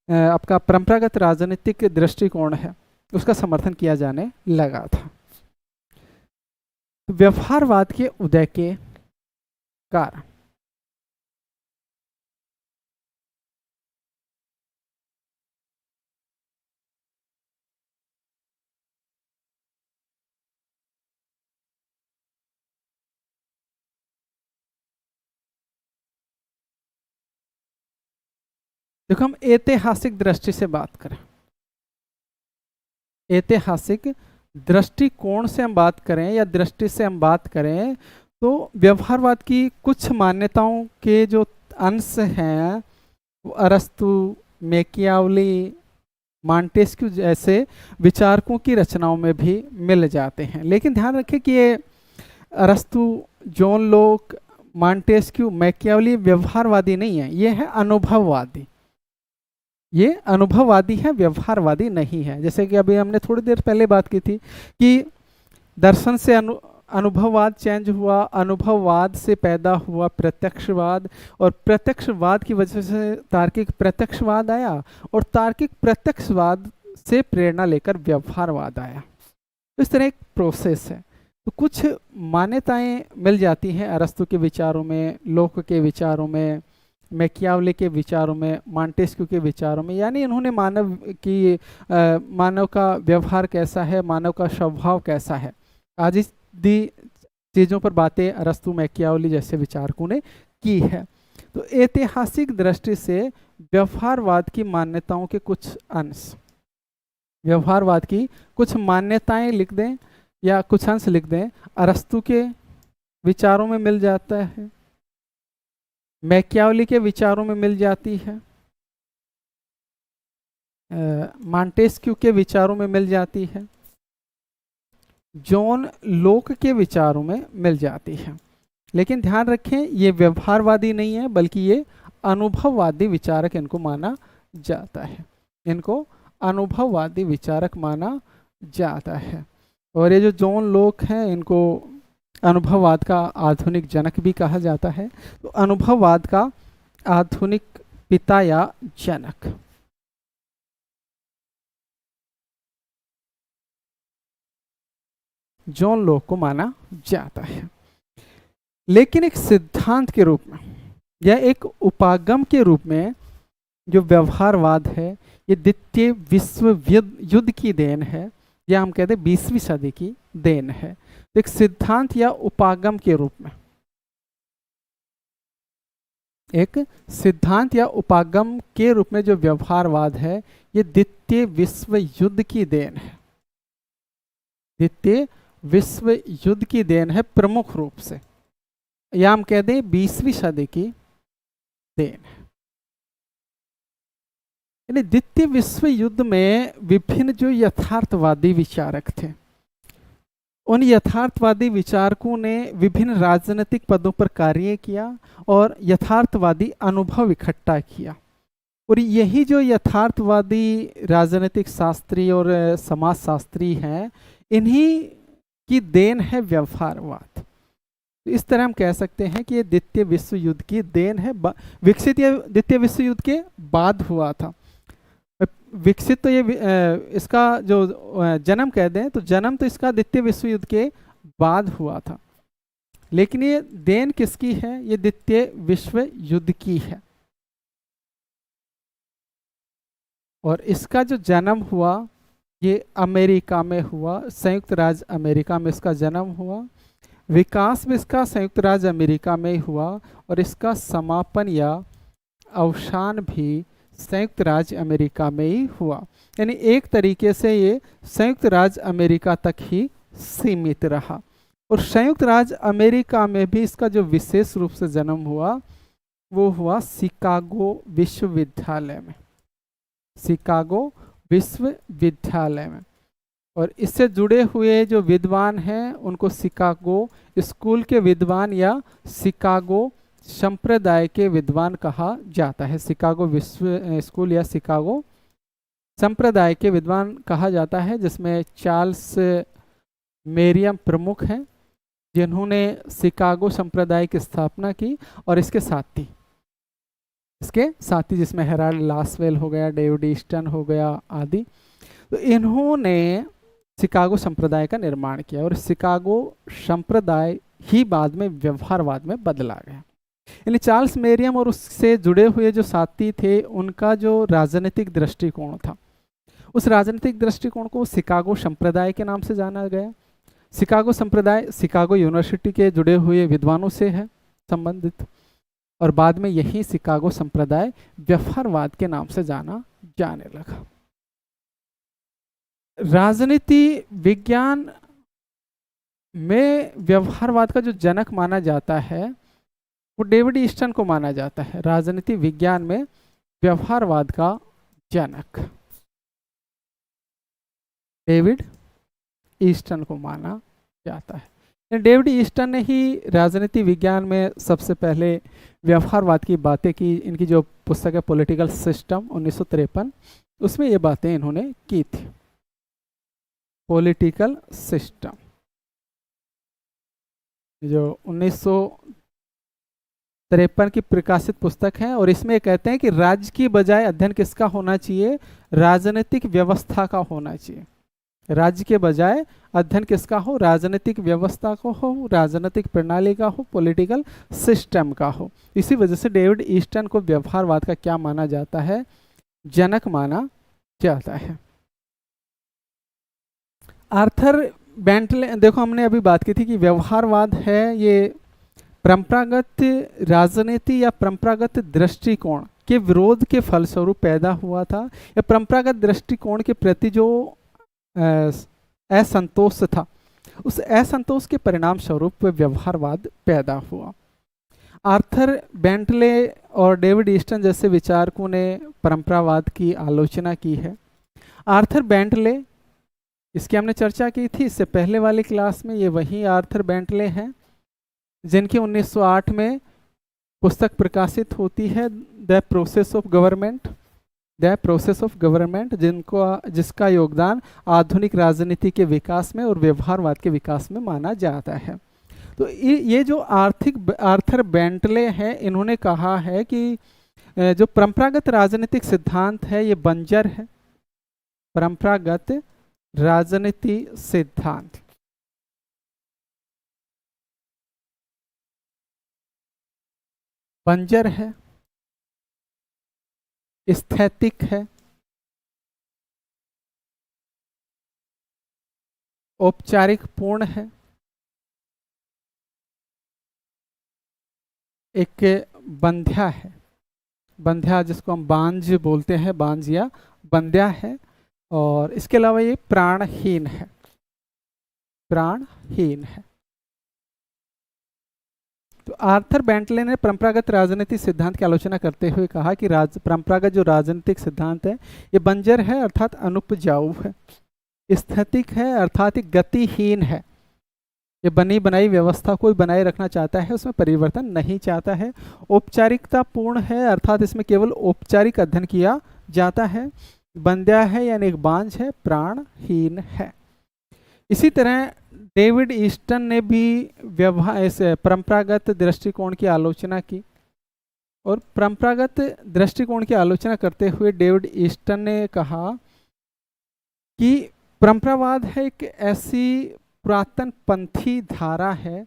आपका परंपरागत राजनीतिक दृष्टिकोण है उसका समर्थन किया जाने लगा था। व्यवहारवाद के उदय के कारण देखो, हम ऐतिहासिक दृष्टि से बात करें, ऐतिहासिक दृष्टिकोण से हम बात करें या दृष्टि से हम बात करें तो व्यवहारवाद की कुछ मान्यताओं के जो अंश हैं वो अरस्तु, मैकियावली, मॉन्टेस्क्यू जैसे विचारकों की रचनाओं में भी मिल जाते हैं। लेकिन ध्यान रखें कि ये अरस्तु, जॉन लॉक, मॉन्टेस्क्यू, मैकियावली व्यवहारवादी नहीं है, ये है अनुभववादी, ये अनुभववादी है, व्यवहारवादी नहीं है। जैसे कि अभी हमने थोड़ी देर पहले बात की थी कि दर्शन से अनुभववाद चेंज हुआ, अनुभववाद से पैदा हुआ प्रत्यक्षवाद, और प्रत्यक्षवाद की वजह से तार्किक प्रत्यक्षवाद आया, और तार्किक प्रत्यक्षवाद से प्रेरणा लेकर व्यवहारवाद आया। इस तरह एक प्रोसेस है। तो कुछ मान्यताएं मिल जाती हैं अरस्तु के विचारों में, लोक के विचारों में, मैकियावली के विचारों में, मॉन्टेस्क्यू के विचारों में। यानी इन्होंने मानव का व्यवहार कैसा है, मानव का स्वभाव कैसा है, आदि चीज़ों पर बातें अरस्तु, मैकियावली जैसे विचारकों ने की है। तो ऐतिहासिक दृष्टि से व्यवहारवाद की मान्यताओं के कुछ अंश, व्यवहारवाद की कुछ मान्यताएं लिख दें या कुछ अंश लिख दें, अरस्तु के विचारों में मिल जाता है, मैकियावली के विचारों में मिल जाती है, मॉन्टेस्क्यू के विचारों में मिल जाती है, जॉन लोक के विचारों में मिल जाती है। लेकिन ध्यान रखें, ये व्यवहारवादी नहीं है, बल्कि ये अनुभववादी विचारक इनको माना जाता है, इनको अनुभववादी विचारक माना जाता है। और ये जो जॉन लोक हैं, इनको अनुभववाद का आधुनिक जनक भी कहा जाता है। तो अनुभववाद का आधुनिक पिता या जनक। जॉन लोक को माना जाता है। लेकिन एक सिद्धांत के रूप में या एक उपागम के रूप में जो व्यवहारवाद है, ये द्वितीय विश्व युद्ध की देन है, या हम कहते हैं 20वीं सदी की देन है। तो एक सिद्धांत या उपागम के रूप में, एक सिद्धांत या उपागम के रूप में जो व्यवहारवाद है, ये द्वितीय विश्व युद्ध की देन है, द्वितीय विश्व युद्ध की देन है प्रमुख रूप से, या हम कह दें 20वीं सदी की देन है। यानी द्वितीय विश्व युद्ध में विभिन्न जो यथार्थवादी विचारक थे, उन यथार्थवादी विचारकों ने विभिन्न राजनीतिक पदों पर कार्य किया और यथार्थवादी अनुभव इकट्ठा किया। और यही जो यथार्थवादी राजनीतिक शास्त्री और समाजशास्त्री हैं, इन्हीं की देन है व्यवहारवाद। तो इस तरह हम कह सकते हैं कि ये द्वितीय विश्व युद्ध की देन है। विकसित ये द्वितीय विश्व युद्ध के बाद हुआ था। विकसित तो ये इसका जो जन्म कह दें, तो जन्म तो इसका द्वितीय विश्व युद्ध के बाद हुआ था, लेकिन ये देन किसकी है? ये द्वितीय विश्व युद्ध की है। और इसका जो जन्म हुआ ये अमेरिका में हुआ, संयुक्त राज्य अमेरिका में इसका जन्म हुआ, विकास भी इसका संयुक्त राज्य अमेरिका में ही हुआ, और इसका समापन या अवसान भी संयुक्त राज्य अमेरिका में ही हुआ। यानी एक तरीके से ये संयुक्त राज्य अमेरिका तक ही सीमित रहा। और संयुक्त राज्य अमेरिका में भी इसका जो विशेष रूप से जन्म हुआ वो हुआ शिकागो विश्वविद्यालय में, शिकागो विश्वविद्यालय में। और इससे जुड़े हुए जो विद्वान हैं उनको शिकागो स्कूल के विद्वान या शिकागो संप्रदाय के विद्वान कहा जाता है। शिकागो विश्व स्कूल या शिकागो संप्रदाय के विद्वान कहा जाता है, जिसमें चार्ल्स मेरियम प्रमुख हैं, जिन्होंने शिकागो संप्रदाय की स्थापना की। और इसके साथी जिसमें हेराल्ड लासवेल हो गया, डेविड ईस्टन हो गया आदि, तो इन्होंने शिकागो संप्रदाय का निर्माण किया। और शिकागो संप्रदाय ही बाद में व्यवहारवाद में बदला गया। यानी चार्ल्स मेरियम और उससे जुड़े हुए जो साथी थे, उनका जो राजनीतिक दृष्टिकोण था, उस राजनीतिक दृष्टिकोण को शिकागो संप्रदाय के नाम से जाना गया। शिकागो संप्रदाय शिकागो यूनिवर्सिटी के जुड़े हुए विद्वानों से है संबंधित, और बाद में यही शिकागो संप्रदाय व्यवहारवाद के नाम से जाना जाने लगा। राजनीति विज्ञान में व्यवहारवाद का जो जनक माना जाता है वो डेविड ईस्टन को माना जाता है। राजनीति विज्ञान में व्यवहारवाद का जनक डेविड ईस्टन को माना जाता है। डेविड ईस्टन ने ही राजनीति विज्ञान में सबसे पहले व्यवहारवाद की बातें की। इनकी जो पुस्तक है पॉलिटिकल सिस्टम 1953, उसमें ये बातें इन्होंने की थी। पॉलिटिकल सिस्टम जो 1953 की प्रकाशित पुस्तक है, और इसमें कहते हैं कि राज्य की बजाय अध्ययन किसका होना चाहिए? राजनीतिक व्यवस्था का होना चाहिए। राज्य के बजाय अध्ययन किसका हो, राजनीतिक व्यवस्था को हो, राजनीतिक प्रणाली का हो, पॉलिटिकल सिस्टम का हो। इसी वजह से डेविड ईस्टन को व्यवहारवाद का क्या माना जाता है, जनक माना जाता है। आर्थर बेंटले, देखो हमने अभी बात की थी कि व्यवहारवाद है ये परंपरागत राजनीति या परंपरागत दृष्टिकोण के विरोध के फलस्वरूप पैदा हुआ था, या परंपरागत दृष्टिकोण के प्रति जो असंतोष था, उस असंतोष के परिणाम स्वरूप व्यवहारवाद पैदा हुआ। आर्थर बेंटले और डेविड ईस्टन जैसे विचारकों ने परंपरावाद की आलोचना की है। आर्थर बेंटले, इसकी हमने चर्चा की थी इससे पहले वाली क्लास में, ये वही आर्थर बेंटले हैं जिनकी 1908 में पुस्तक प्रकाशित होती है the process of government, the process of government, जिसका योगदान आधुनिक राजनीति के विकास में और व्यवहारवाद के विकास में माना जाता है। तो ये जो आर्थर बेंटले हैं, इन्होंने कहा है कि जो परंपरागत राजनीतिक सिद्धांत है ये बंजर है। परंपरागत राजनीति सिद्धांत बंजर है, स्थैतिक है, औपचारिक पूर्ण है, एक बंध्या है, बंध्या जिसको हम बांझ बोलते हैं, बांझ या बंध्या है, और इसके अलावा ये प्राणहीन है, प्राणहीन है। तो आर्थर बेंटले ने परंपरागत राजनीतिक सिद्धांत की आलोचना करते हुए कहा कि परंपरागत जो राजनीतिक सिद्धांत है ये बंजर है अर्थात अनुपजाऊ है, स्थैतिक है अर्थात गतिहीन है, ये बनी बनाई व्यवस्था को बनाए रखना चाहता है, उसमें परिवर्तन नहीं चाहता है, औपचारिकता पूर्ण है अर्थात इसमें केवल औपचारिक अध्ययन किया जाता है, बंध्या है यानी एक बांझ है, प्राणहीन है। इसी तरह डेविड ईस्टन ने भी परंपरागत दृष्टिकोण की आलोचना की, और परंपरागत दृष्टिकोण की आलोचना करते हुए डेविड ईस्टन ने कहा कि परंपरावाद है एक ऐसी पुरातन पंथी धारा है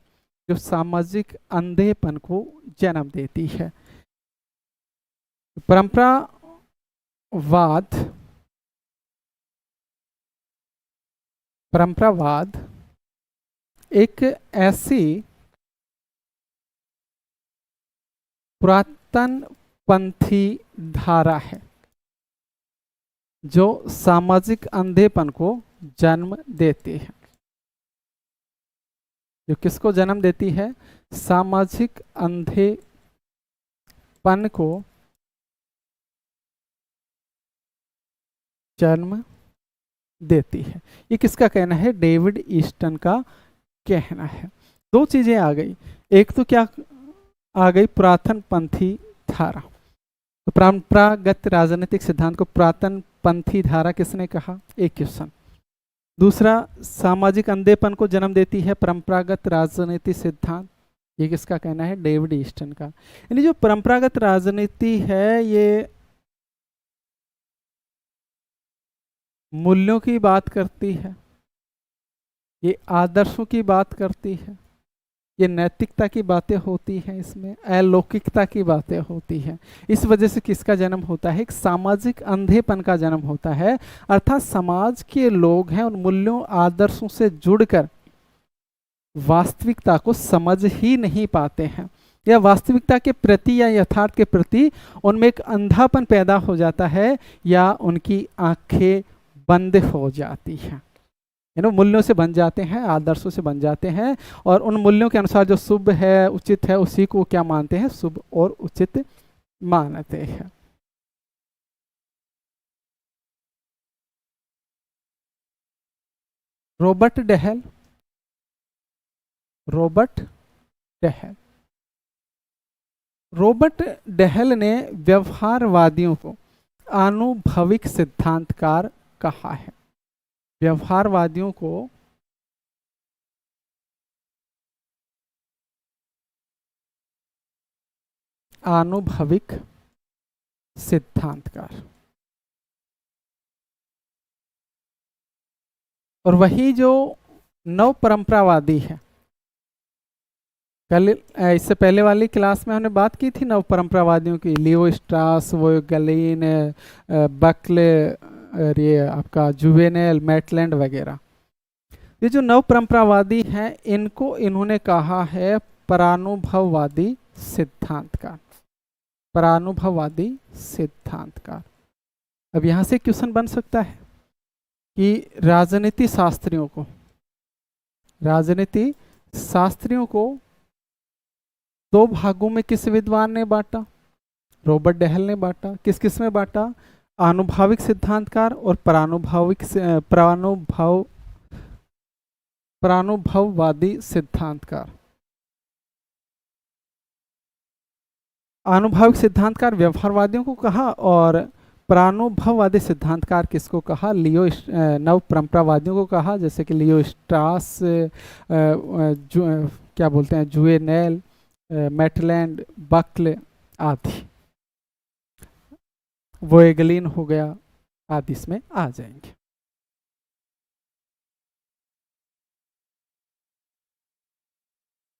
जो सामाजिक अंधेपन को जन्म देती है। परंपरावाद एक ऐसी पुरातन पंथी धारा है जो सामाजिक अंधेपन को जन्म देती है। जो किसको जन्म देती है, सामाजिक अंधेपन को जन्म देती है। ये किसका कहना है, डेविड ईस्टन का कहना है। दो चीजें आ गई, एक तो क्या आ गई, पुरातन पंथी धारा। तो परंपरागत राजनीतिक सिद्धांत को पुरातन पंथी धारा किसने कहा, एक क्वेश्चन। दूसरा, सामाजिक अंधेपन को जन्म देती है परंपरागत राजनीति सिद्धांत, ये किसका कहना है, डेविड ईस्टन का। यानी जो परंपरागत राजनीति है ये मूल्यों की बात करती है, ये आदर्शों की बात करती है, ये नैतिकता की बातें होती हैं, इसमें अलौकिकता की बातें होती हैं। इस वजह से किसका जन्म होता है, एक सामाजिक अंधेपन का जन्म होता है, अर्थात समाज के लोग हैं उन मूल्यों आदर्शों से जुड़कर वास्तविकता को समझ ही नहीं पाते हैं, या वास्तविकता के प्रति या यथार्थ के प्रति उनमें एक अंधापन पैदा हो जाता है, या उनकी आंखें बंद हो जाती हैं। मूल्यों से बन जाते हैं, आदर्शों से बन जाते हैं, और उन मूल्यों के अनुसार जो शुभ है, उचित है, उसी को क्या मानते हैं, शुभ और उचित मानते हैं। रॉबर्ट डेहल ने व्यवहारवादियों को आनुभविक सिद्धांतकार कहा है। व्यवहारवादियों को आनुभविक सिद्धांतकार। और वही जो नव परंपरावादी है, कल इससे पहले वाली क्लास में हमने बात की थी नव परंपरावादियों की, लियो स्ट्रास, वोगेलिन, बकले, और ये आपका जुवेनेल, मैटलैंड वगैरह। ये जो नव परंपरावादी हैं, इनको इन्होंने कहा है परानुभववादी सिद्धांतकार। परानुभववादी सिद्धांतकार। अब यहां से क्वेश्चन बन सकता है कि राजनीति शास्त्रियों को दो भागों में किस विद्वान ने बांटा? रॉबर्ट डहल ने बांटा। किस किस में बांटा? आनुभाविक सिद्धांतकार और परानुभववादी सिद्धांतकार। आनुभाविक सिद्धांतकार व्यवहारवादियों को कहा और परानुभववादी सिद्धांतकार किसको कहा? नव परंपरावादियों को कहा, जैसे कि लियो स्ट्रास, क्या बोलते हैं, जुवेनेल, मैटलैंड, बकले आदि, वोगेलिन हो गया आदि इसमें आ जाएंगे।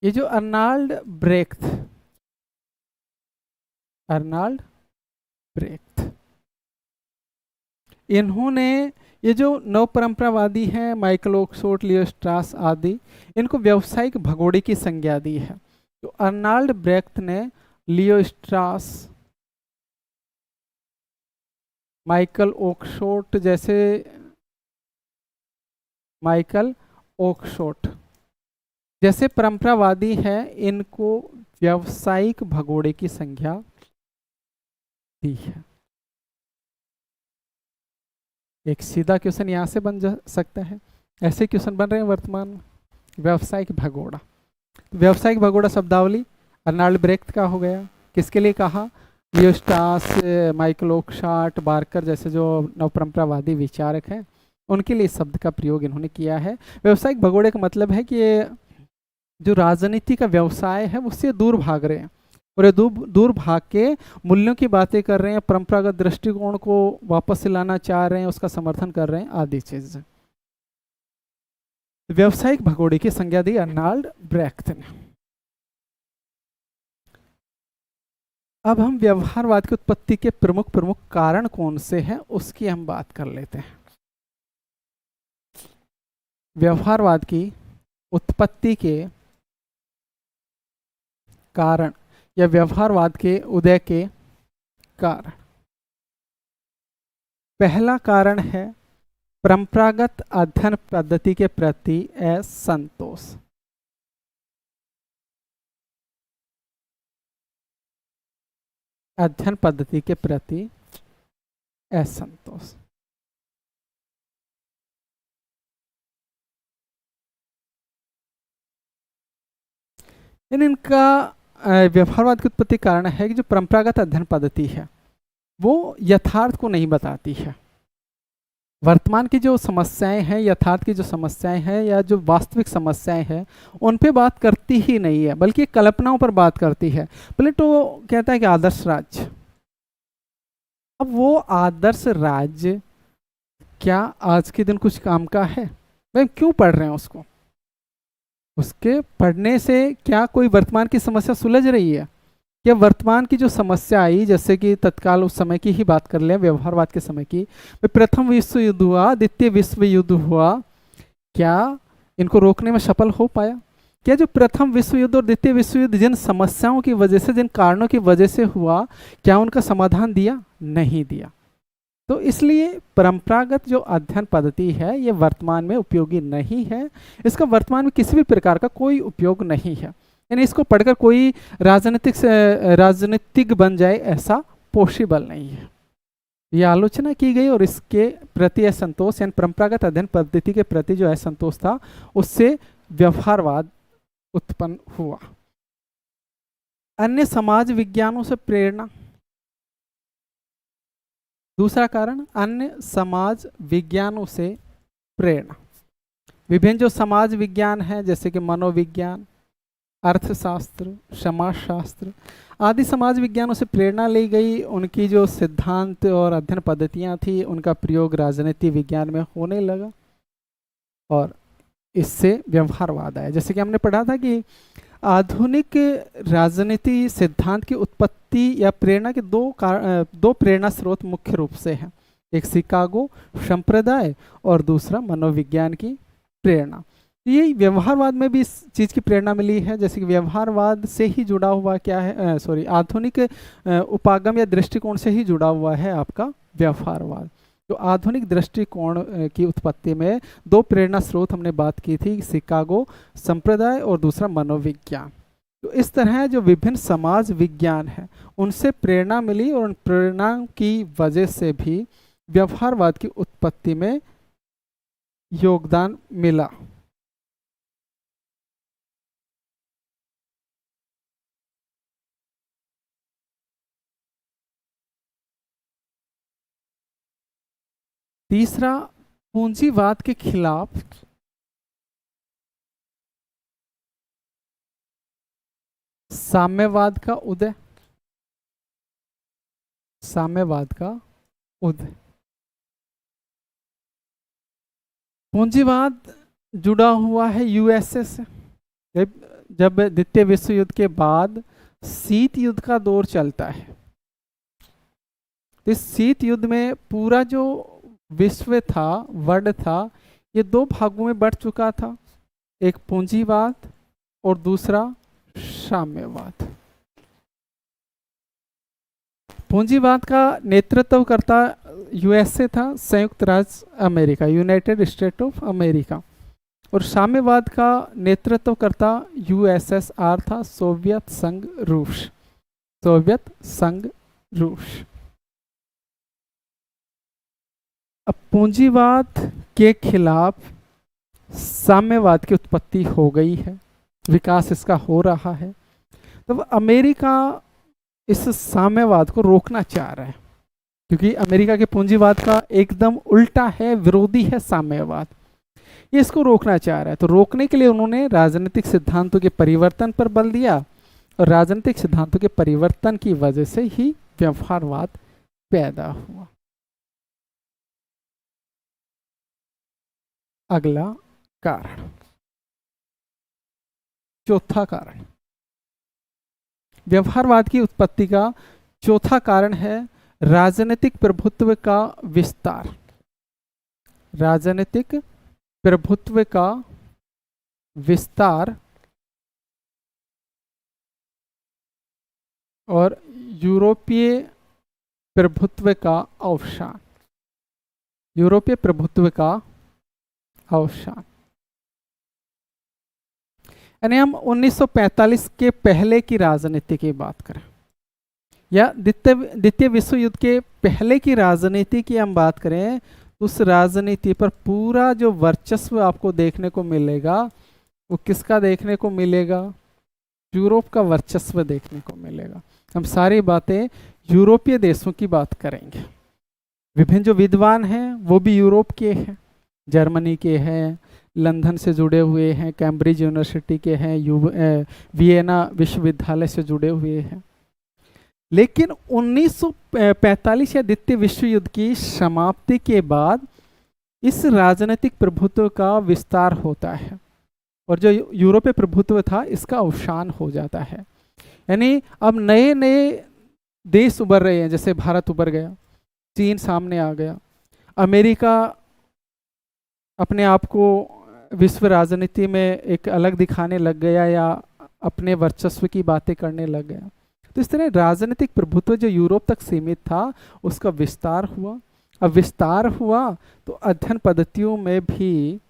ये जो अर्नाल्ड ब्रेख्त, इन्होंने ये जो नव परंपरावादी हैं, माइकल ओक्सफोर्ड, लियो स्ट्रास आदि, इनको व्यावसायिक भगोड़े की संज्ञा दी है। तो अर्नाल्ड ब्रेख्त ने लियो स्ट्रास, माइकल ओक्सफोर्ड जैसे परंपरावादी है, इनको व्यावसायिक भगोड़े की संज्ञा दी है। एक सीधा क्वेश्चन यहां से बन सकता है, ऐसे क्वेश्चन बन रहे हैं वर्तमान में। व्यावसायिक भगोड़ा, व्यावसायिक भगोड़ा शब्दावली अर्नाल्ड ब्रेख्त का हो गया। किसके लिए कहा? लियो स्ट्रास, माइकल ओक्सफोर्ड, बार्कर जैसे जो नवपरंपरावादी विचारक हैं, उनके लिए शब्द का प्रयोग इन्होंने किया है। व्यावसायिक भगोड़े का मतलब है कि ये जो राजनीति का व्यवसाय है उससे दूर भाग रहे हैं, और ये दूर भाग के मूल्यों की बातें कर रहे हैं, परंपरागत दृष्टिकोण को वापस लाना चाह रहे हैं, उसका समर्थन कर रहे हैं आदि चीजें। व्यावसायिक भगोड़े की संज्ञा दी अर्नाल्ड ब्रेख्त ने। अब हम व्यवहारवाद की उत्पत्ति के प्रमुख कारण कौन से हैं उसकी हम बात कर लेते हैं। व्यवहारवाद की उत्पत्ति के कारण या व्यवहारवाद के उदय के कारण, पहला कारण है परंपरागत अध्ययन पद्धति के प्रति असंतोष। अध्ययन पद्धति के प्रति असंतोष। इनका व्यवहारवाद की उत्पत्ति कारण है कि जो परंपरागत अध्ययन पद्धति है वो यथार्थ को नहीं बताती है। वर्तमान की जो समस्याएं हैं, यथार्थ की जो समस्याएं हैं या जो वास्तविक समस्याएं हैं, उन पे बात करती ही नहीं है, बल्कि कल्पनाओं पर बात करती है। प्लेटो कहता है कि आदर्श राज्य, अब वो आदर्श राज्य क्या आज के दिन कुछ काम का है? भाई क्यों पढ़ रहे हैं उसको? उसके पढ़ने से क्या कोई वर्तमान की समस्या सुलझ रही है? क्या वर्तमान की जो समस्या आई, जैसे कि तत्काल उस समय की ही बात कर लें, व्यवहारवाद के समय की, प्रथम विश्व युद्ध हुआ, द्वितीय विश्व युद्ध हुआ, क्या इनको रोकने में सफल हो पाया? क्या जो प्रथम विश्व युद्ध और द्वितीय विश्व युद्ध जिन समस्याओं की वजह से, जिन कारणों की वजह से हुआ, क्या उनका समाधान दिया? नहीं दिया। तो इसलिए परंपरागत जो अध्ययन पद्धति है ये वर्तमान में उपयोगी नहीं है, इसका वर्तमान में किसी भी प्रकार का कोई उपयोग नहीं है। यानी इसको पढ़कर कोई राजनीतिक बन जाए ऐसा पॉसिबल नहीं है। यह आलोचना की गई और इसके प्रति असंतोष, यानी परंपरागत अध्ययन पद्धति के प्रति जो असंतोष था, उससे व्यवहारवाद उत्पन्न हुआ। अन्य समाज विज्ञानों से प्रेरणा, दूसरा कारण अन्य समाज विज्ञानों से प्रेरणा। विभिन्न जो समाज विज्ञान है, जैसे कि मनोविज्ञान, अर्थशास्त्र, समाजशास्त्र आदि समाज विज्ञानों से प्रेरणा ली गई। उनकी जो सिद्धांत और अध्ययन पद्धतियां थी, उनका प्रयोग राजनीति विज्ञान में होने लगा। और इससे व्यवहारवाद आया। जैसे कि हमने पढ़ा था कि आधुनिक राजनीति सिद्धांत की उत्पत्ति या प्रेरणा के दो प्रेरणा स्रोत मुख्य रूप से हैं। एक शिकागो संप्रदाय और दूसरा मनोविज्ञान की प्रेरणा। ये व्यवहारवाद में भी इस चीज़ की प्रेरणा मिली है। जैसे कि व्यवहारवाद से ही जुड़ा हुआ क्या है, आधुनिक उपागम या दृष्टिकोण से ही जुड़ा हुआ है आपका व्यवहारवाद। तो आधुनिक दृष्टिकोण की उत्पत्ति में दो प्रेरणा स्रोत हमने बात की थी, शिकागो संप्रदाय और दूसरा मनोविज्ञान। तो इस तरह जो विभिन्न समाज विज्ञान है उनसे प्रेरणा मिली और उन प्रेरणा की वजह से भी व्यवहारवाद की उत्पत्ति में योगदान मिला। तीसरा, पूंजीवाद के खिलाफ साम्यवाद का उदय। साम्यवाद का उदय। पूंजीवाद जुड़ा हुआ है यूएसए से। जब द्वितीय विश्व युद्ध के बाद शीत युद्ध का दौर चलता है, इस शीत युद्ध में पूरा जो विश्व था, वर्ल्ड था, ये दो भागों में बढ़ चुका था। एक पूंजीवाद और दूसरा साम्यवाद। पूंजीवाद का नेतृत्व करता यूएसए था, संयुक्त राज्य America, United state of America. और साम्यवाद का नेतृत्व करता यूएसएसआर था, सोवियत संघ रूस। सोवियत संघ रूस। अब पूंजीवाद के खिलाफ साम्यवाद की उत्पत्ति हो गई है, विकास इसका हो रहा है। तो अमेरिका इस साम्यवाद को रोकना चाह रहा है, क्योंकि अमेरिका के पूंजीवाद का एकदम उल्टा है, विरोधी है साम्यवाद। ये इसको रोकना चाह रहा है। तो रोकने के लिए उन्होंने राजनीतिक सिद्धांतों के परिवर्तन पर बल दिया, और राजनीतिक सिद्धांतों के परिवर्तन की वजह से ही व्यवहारवाद पैदा हुआ। अगला कारण, चौथा कारण, व्यवहारवाद की उत्पत्ति का चौथा कारण है राजनीतिक प्रभुत्व का विस्तार। राजनीतिक प्रभुत्व का विस्तार और यूरोपीय प्रभुत्व का अवसान। यूरोपीय प्रभुत्व का अवसान, यानी हम 1945 के पहले की राजनीति की बात करें या द्वितीय विश्व युद्ध के पहले की राजनीति की हम बात करें, उस राजनीति पर पूरा जो वर्चस्व आपको देखने को मिलेगा वो किसका देखने को मिलेगा? यूरोप का वर्चस्व देखने को मिलेगा। हम सारी बातें यूरोपीय देशों की बात करेंगे। विभिन्न जो विद्वान हैं वो भी यूरोप के हैं, जर्मनी के हैं, लंदन से जुड़े हुए हैं, कैम्ब्रिज यूनिवर्सिटी के हैं, वियना विश्वविद्यालय से जुड़े हुए हैं। लेकिन 1945 या द्वितीय विश्व युद्ध की समाप्ति के बाद इस राजनीतिक प्रभुत्व का विस्तार होता है और जो यूरोपीय प्रभुत्व था इसका अवसान हो जाता है। यानी अब नए नए देश उभर रहे हैं, जैसे भारत उभर गया, चीन सामने आ गया, अमेरिका अपने आप को विश्व राजनीति में एक अलग दिखाने लग गया या अपने वर्चस्व की बातें करने लग गया। तो इस तरह राजनीतिक प्रभुत्व जो यूरोप तक सीमित था उसका विस्तार हुआ। अब विस्तार हुआ तो अध्ययन पद्धतियों में भी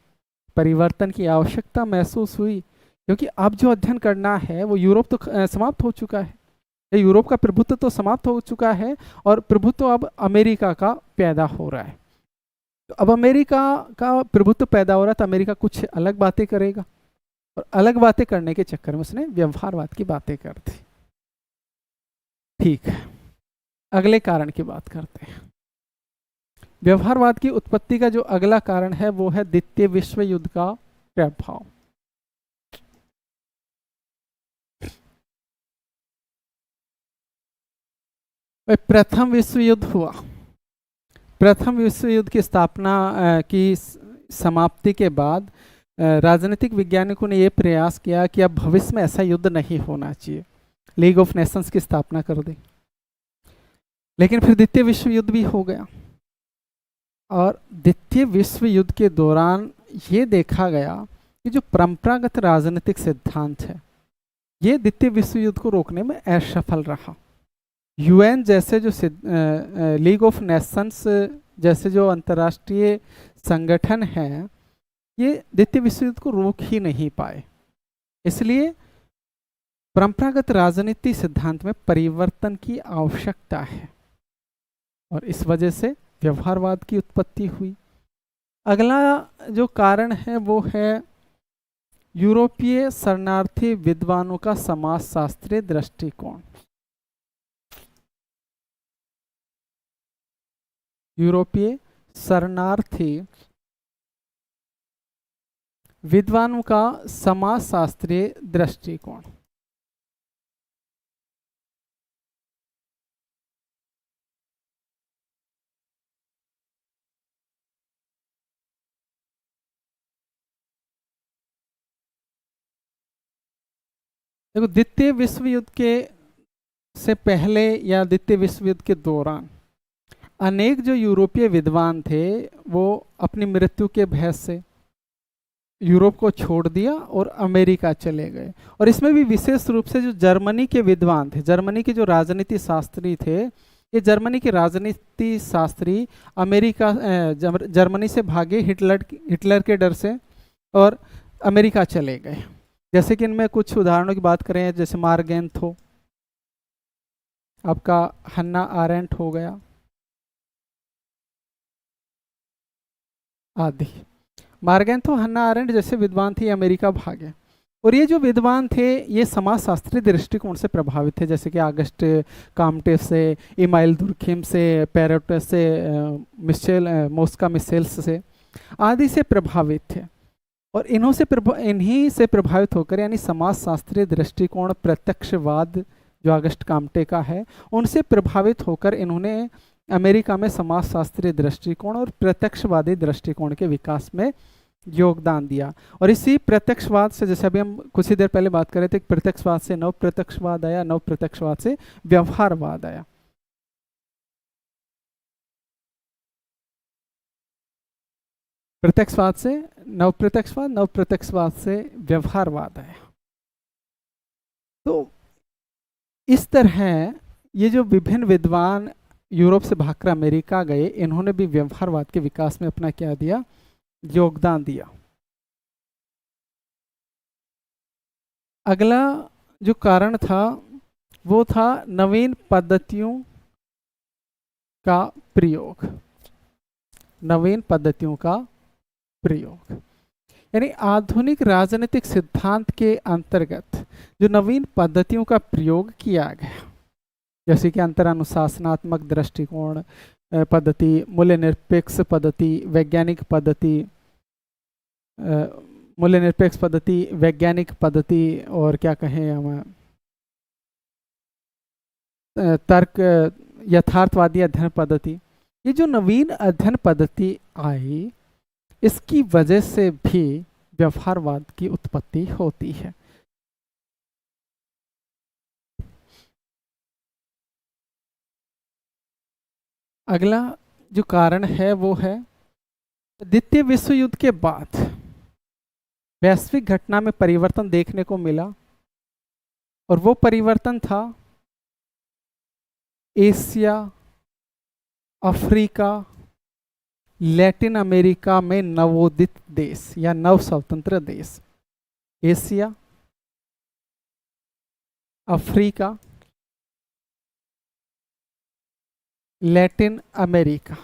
परिवर्तन की आवश्यकता महसूस हुई, क्योंकि अब जो अध्ययन करना है वो यूरोप तो समाप्त हो चुका है, यूरोप का प्रभुत्व तो समाप्त हो चुका है और प्रभुत्व अब अमेरिका का पैदा हो रहा है। तो अब अमेरिका का प्रभुत्व पैदा हो रहा है तो अमेरिका कुछ अलग बातें करेगा, और अलग बातें करने के चक्कर में उसने व्यवहारवाद की बातें कर दी। ठीक है, अगले कारण की बात करते हैं। व्यवहारवाद की उत्पत्ति का जो अगला कारण है वो है द्वितीय विश्व युद्ध का प्रभाव। प्रथम विश्व युद्ध हुआ। प्रथम विश्व युद्ध की स्थापना की समाप्ति के बाद राजनीतिक वैज्ञानिकों ने यह प्रयास किया कि अब भविष्य में ऐसा युद्ध नहीं होना चाहिए, लीग ऑफ नेशंस की स्थापना कर दी। लेकिन फिर द्वितीय विश्व युद्ध भी हो गया, और द्वितीय विश्व युद्ध के दौरान ये देखा गया कि जो परंपरागत राजनीतिक सिद्धांत है ये द्वितीय विश्व युद्ध को रोकने में असफल रहा। यूएन जैसे जो लीग ऑफ नेशंस जैसे जो अंतर्राष्ट्रीय संगठन हैं ये द्वितीय विश्व युद्ध को रोक ही नहीं पाए। इसलिए परंपरागत राजनीति सिद्धांत में परिवर्तन की आवश्यकता है और इस वजह से व्यवहारवाद की उत्पत्ति हुई। अगला जो कारण है वो है यूरोपीय शरणार्थी विद्वानों का समाजशास्त्रीय दृष्टिकोण। यूरोपीय शरणार्थी विद्वानों का समाजशास्त्रीय दृष्टिकोण। देखो, द्वितीय विश्व युद्ध के से पहले या द्वितीय विश्व युद्ध के दौरान अनेक जो यूरोपीय विद्वान थे वो अपनी मृत्यु के भय से यूरोप को छोड़ दिया और अमेरिका चले गए। और इसमें भी विशेष रूप से जो जर्मनी के विद्वान थे, जर्मनी के जो राजनीति शास्त्री थे, ये जर्मनी के राजनीति शास्त्री अमेरिका जर्मनी से भागे हिटलर के डर से और अमेरिका चले गए। जैसे कि इनमें कुछ उदाहरणों की बात करें, जैसे मार्गेंथो, आपका हन्ना आरेंट हो गया आदि। मार्गेंथो, हन्ना आरेंट जैसे विद्वान थे अमेरिका भागे। और ये जो विद्वान थे ये समाजशास्त्रीय दृष्टिकोण से प्रभावित थे, जैसे कि आगस्ट काम्टे से, इमाइल दुर्खिम से, पेरोटस से, मोस्का मिसेल्स से आदि से प्रभावित थे। और इन्हीं से प्रभावित होकर यानी समाजशास्त्रीय दृष्टिकोण प्रत्यक्षवाद जो आगस्ट काम्टे का है उनसे प्रभावित होकर इन्होंने अमेरिका में समाजशास्त्रीय दृष्टिकोण और प्रत्यक्षवादी दृष्टिकोण के विकास में योगदान दिया। और इसी प्रत्यक्षवाद से, जैसे अभी हम कुछ ही देर पहले बात कर रहे थे, प्रत्यक्षवाद से नव प्रत्यक्षवाद आया, नव प्रत्यक्षवाद से व्यवहारवाद आया। प्रत्यक्षवाद से नव प्रत्यक्षवाद, नव प्रत्यक्षवाद से व्यवहारवाद आया। तो इस तरह ये जो विभिन्न विद्वान यूरोप से भागकर अमेरिका गए, इन्होंने भी व्यवहारवाद के विकास में अपना क्या दिया, योगदान दिया। अगला जो कारण था वो था नवीन पद्धतियों का प्रयोग। नवीन पद्धतियों का प्रयोग यानी आधुनिक राजनीतिक सिद्धांत के अंतर्गत जो नवीन पद्धतियों का प्रयोग किया गया, जैसे कि अंतरानुशासनात्मक दृष्टिकोण पद्धति, मूल्य निरपेक्ष पद्धति, वैज्ञानिक पद्धति, मूल्य निरपेक्ष पद्धति, वैज्ञानिक पद्धति, और क्या कहें हम तर्क यथार्थवादी अध्ययन पद्धति। ये जो नवीन अध्ययन पद्धति आई इसकी वजह से भी व्यवहारवाद की उत्पत्ति होती है। अगला जो कारण है वो है द्वितीय विश्व युद्ध के बाद वैश्विक घटना में परिवर्तन देखने को मिला, और वो परिवर्तन था एशिया, अफ्रीका, लैटिन अमेरिका में नवोदित देश या नव स्वतंत्र देश। Asia, Africa, Latin America.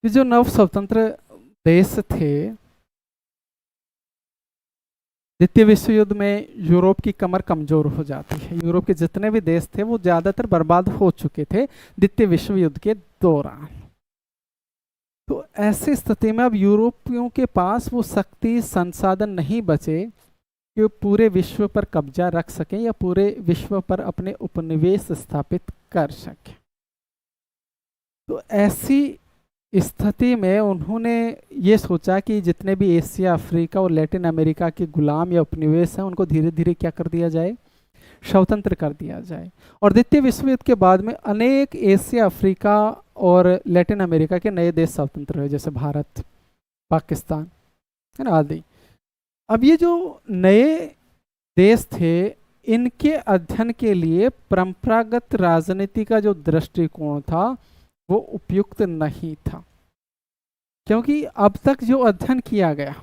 ये जो नव स्वतंत्र देश थे, द्वितीय विश्व युद्ध में यूरोप की कमर कमजोर हो जाती है। यूरोप के जितने भी देश थे वो ज्यादातर बर्बाद हो चुके थे द्वितीय विश्व युद्ध के दौरान। तो ऐसी स्थिति में अब यूरोपियों के पास वो शक्ति संसाधन नहीं बचे कि वो पूरे विश्व पर कब्जा रख सकें या पूरे विश्व पर अपने उपनिवेश स्थापित कर सकें। तो ऐसी स्थिति में उन्होंने ये सोचा कि जितने भी एशिया, अफ्रीका और लैटिन अमेरिका के गुलाम या उपनिवेश हैं उनको धीरे धीरे क्या कर दिया जाए, स्वतंत्र कर दिया जाए। और द्वितीय विश्व युद्ध के बाद में अनेक एशिया, अफ्रीका और लैटिन अमेरिका के नए देश स्वतंत्र हुए, जैसे भारत, पाकिस्तान, है ना, आदि। अब ये जो नए देश थे, इनके अध्ययन के लिए परंपरागत राजनीति का जो दृष्टिकोण था वो उपयुक्त नहीं था, क्योंकि अब तक जो अध्ययन किया गया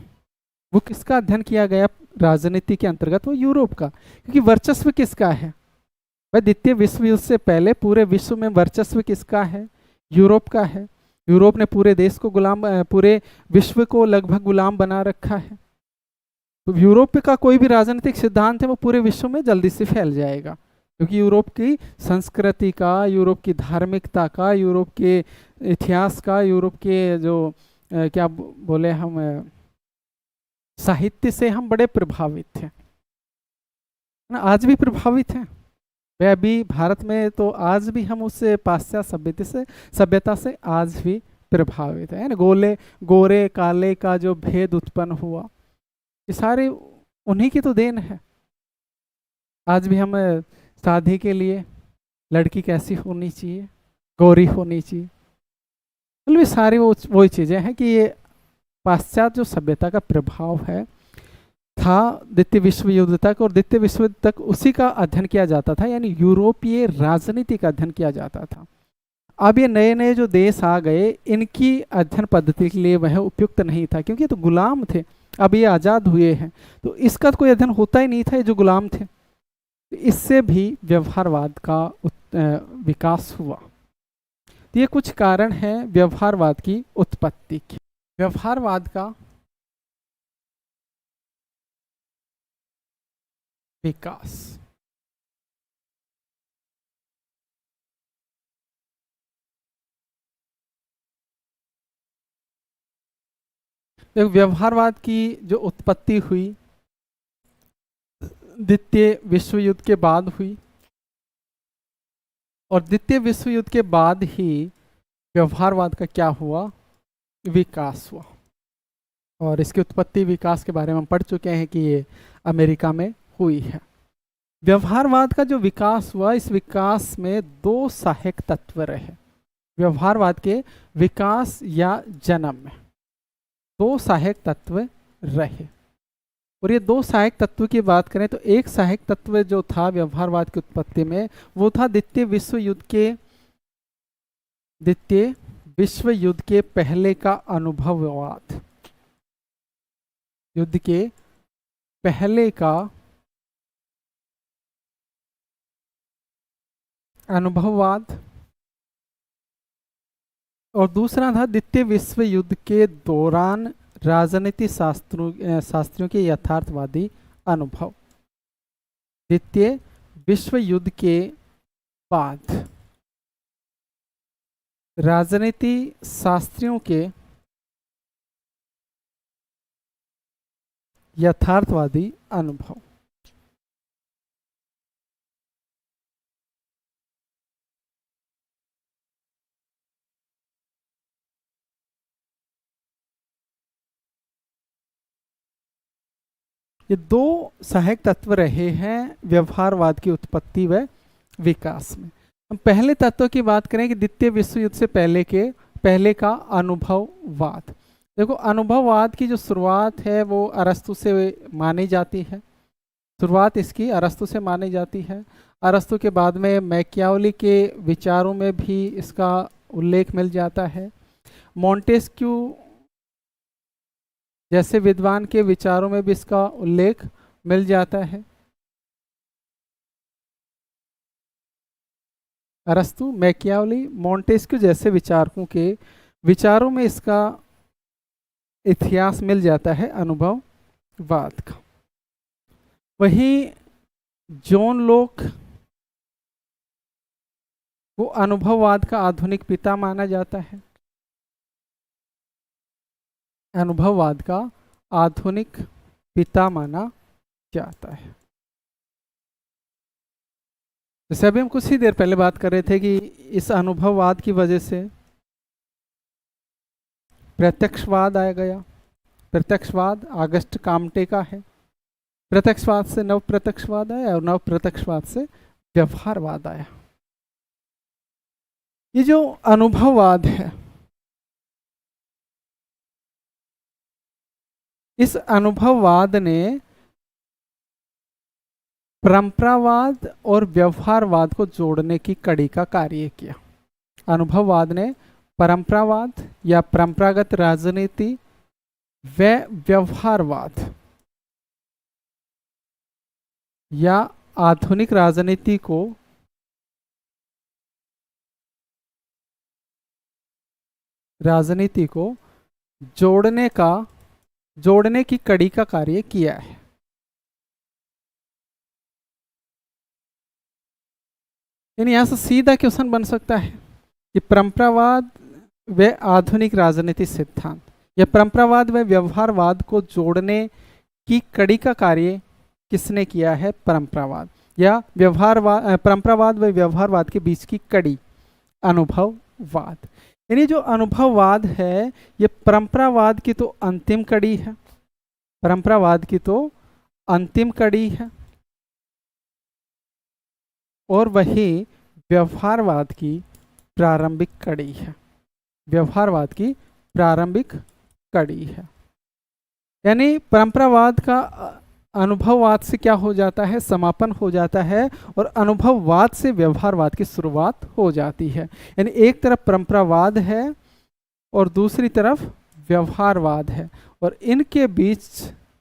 वो किसका अध्ययन किया गया राजनीति के अंतर्गत, वो यूरोप का। क्योंकि वर्चस्व किसका है भाई, द्वितीय विश्व युद्ध से पहले पूरे विश्व में वर्चस्व किसका है, यूरोप का है। यूरोप ने पूरे देश को गुलाम, पूरे विश्व को लगभग गुलाम बना रखा है। तो यूरोप का कोई भी राजनीतिक सिद्धांत है वो पूरे विश्व में जल्दी से फैल जाएगा, क्योंकि यूरोप की संस्कृति का, यूरोप की धार्मिकता का, यूरोप के इतिहास का, यूरोप के जो क्या बोले हम, साहित्य से हम बड़े प्रभावित थे ना, आज भी प्रभावित हैं। वे अभी भारत में तो आज भी हम उस पाश्चात्य सभ्यता से आज भी प्रभावित है ना। गोरे काले का जो भेद उत्पन्न हुआ, ये सारे उन्हीं की तो देन है। आज भी हम शादी के लिए लड़की कैसी होनी चाहिए, गोरी होनी चाहिए, मतलब ये सारी वही चीजें हैं कि ये पाश्चात्य जो सभ्यता का प्रभाव है था द्वितीय विश्व युद्ध तक, और द्वितीय विश्व युद्ध तक उसी का अध्ययन किया जाता था, यानी यूरोपीय राजनीति का अध्ययन किया जाता था। अब ये नए नए जो देश आ गए, इनकी अध्ययन पद्धति के लिए वह उपयुक्त नहीं था, क्योंकि ये तो गुलाम थे। अब ये आज़ाद हुए हैं तो इसका तो कोई अध्ययन होता ही नहीं था, ये जो गुलाम थे। इससे भी व्यवहारवाद का विकास हुआ। तो ये कुछ कारण हैं व्यवहारवाद की उत्पत्ति के। व्यवहारवाद का विकास, व्यवहारवाद की जो उत्पत्ति हुई द्वितीय विश्व युद्ध के बाद हुई, और द्वितीय विश्व युद्ध के बाद ही व्यवहारवाद का क्या हुआ, विकास हुआ। और इसकी उत्पत्ति विकास के बारे में हम पढ़ चुके हैं कि ये अमेरिका में हुई है। व्यवहारवाद का जो विकास हुआ, इस विकास में दो सहायक तत्व रहे। व्यवहारवाद के विकास या जन्म में दो सहायक तत्व रहे, और ये दो सहायक तत्व की बात करें तो एक सहायक तत्व जो था व्यवहारवाद की उत्पत्ति में, वो था द्वितीय विश्व युद्ध के पहले का अनुभववाद। युद्ध के पहले का अनुभववाद, और दूसरा था द्वितीय विश्व युद्ध के दौरान राजनीति शास्त्रियों के यथार्थवादी अनुभव। द्वितीय विश्व युद्ध के बाद राजनीति शास्त्रियों के यथार्थवादी अनुभव। ये दो सहायक तत्व रहे हैं व्यवहारवाद की उत्पत्ति व विकास में। हम पहले तत्व की बात करें कि द्वितीय विश्व युद्ध से पहले का अनुभववाद। देखो, अनुभववाद की जो शुरुआत है वो अरस्तु से मानी जाती है। शुरुआत इसकी अरस्तु से मानी जाती है। अरस्तु के बाद में मैकियावली के विचारों में भी इसका उल्लेख मिल जाता है। मॉन्टेस्क्यू जैसे विद्वान के विचारों में भी इसका उल्लेख मिल जाता है। अरस्तु, मैकियावली, मॉन्टेस्क्यू जैसे विचारकों के विचारों में इसका इतिहास मिल जाता है अनुभववाद का। वहीं जॉन लोक को अनुभववाद का आधुनिक पिता माना जाता है। अनुभववाद का आधुनिक पिता माना जाता है। जैसे अभी हम कुछ ही देर पहले बात कर रहे थे कि इस अनुभववाद की वजह से प्रत्यक्षवाद आ गया। प्रत्यक्षवाद ऑगस्ट काम्टे का है। प्रत्यक्षवाद से नव प्रत्यक्षवाद आया और नव प्रत्यक्षवाद से व्यवहारवाद आया। ये जो अनुभववाद है, इस अनुभववाद ने परंपरावाद और व्यवहारवाद को जोड़ने की कड़ी का कार्य किया। अनुभववाद ने परंपरावाद या परंपरागत राजनीति व व्यवहारवाद या आधुनिक राजनीति को जोड़ने की कड़ी का कार्य किया है। यानी यहां से सीधा क्वेश्चन बन सकता है कि परंपरावाद व आधुनिक राजनीति सिद्धांत या परंपरावाद व व्यवहारवाद को जोड़ने की कड़ी का कार्य किसने किया है? परंपरावाद या परंपरावाद व व्यवहारवाद के बीच की कड़ी अनुभववाद। यानी जो अनुभववाद है ये परंपरावाद की तो अंतिम कड़ी है, परंपरावाद की तो अंतिम कड़ी है, और वही व्यवहारवाद की प्रारंभिक कड़ी है। व्यवहारवाद की प्रारंभिक कड़ी है। यानी परंपरावाद का अनुभववाद से क्या हो जाता है? समापन हो जाता है, और अनुभववाद से व्यवहारवाद की शुरुआत हो जाती है। यानी एक तरफ परंपरावाद है और दूसरी तरफ व्यवहारवाद है, और इनके बीच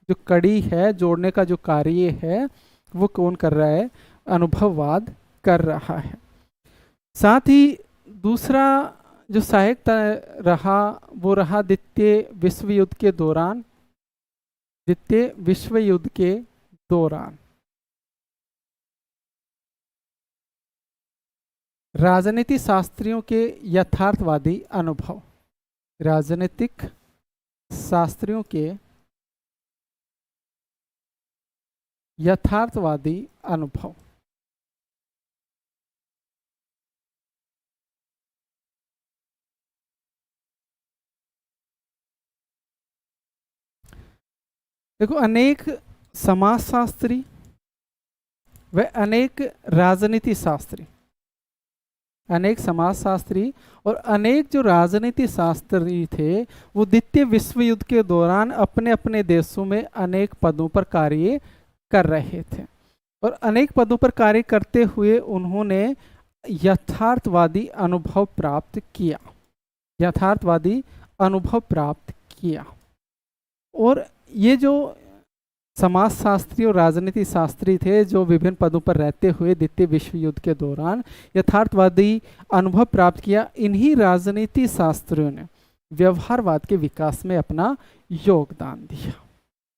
जो कड़ी है, जोड़ने का जो कार्य है, वो कौन कर रहा है? अनुभववाद कर रहा है। साथ ही दूसरा जो सहायक रहा वो रहा द्वितीय विश्व युद्ध के दौरान। द्वितीय विश्व युद्ध के दौरान राजनीति शास्त्रियों के यथार्थवादी अनुभव, राजनीतिक शास्त्रियों के यथार्थवादी अनुभव। देखो, अनेक समाजशास्त्री व अनेक राजनीति शास्त्री, अनेक समाजशास्त्री और अनेक जो राजनीति शास्त्री थे, वो द्वितीय विश्व युद्ध के दौरान अपने अपने देशों में अनेक पदों पर कार्य कर रहे थे, और अनेक पदों पर कार्य करते हुए उन्होंने यथार्थवादी अनुभव प्राप्त किया, यथार्थवादी अनुभव प्राप्त किया। और ये जो समाजशास्त्री और राजनीति शास्त्री थे जो विभिन्न पदों पर रहते हुए द्वितीय विश्व युद्ध के दौरान यथार्थवादी अनुभव प्राप्त किया, इन्हीं राजनीति शास्त्रियों ने व्यवहारवाद के विकास में अपना योगदान दिया।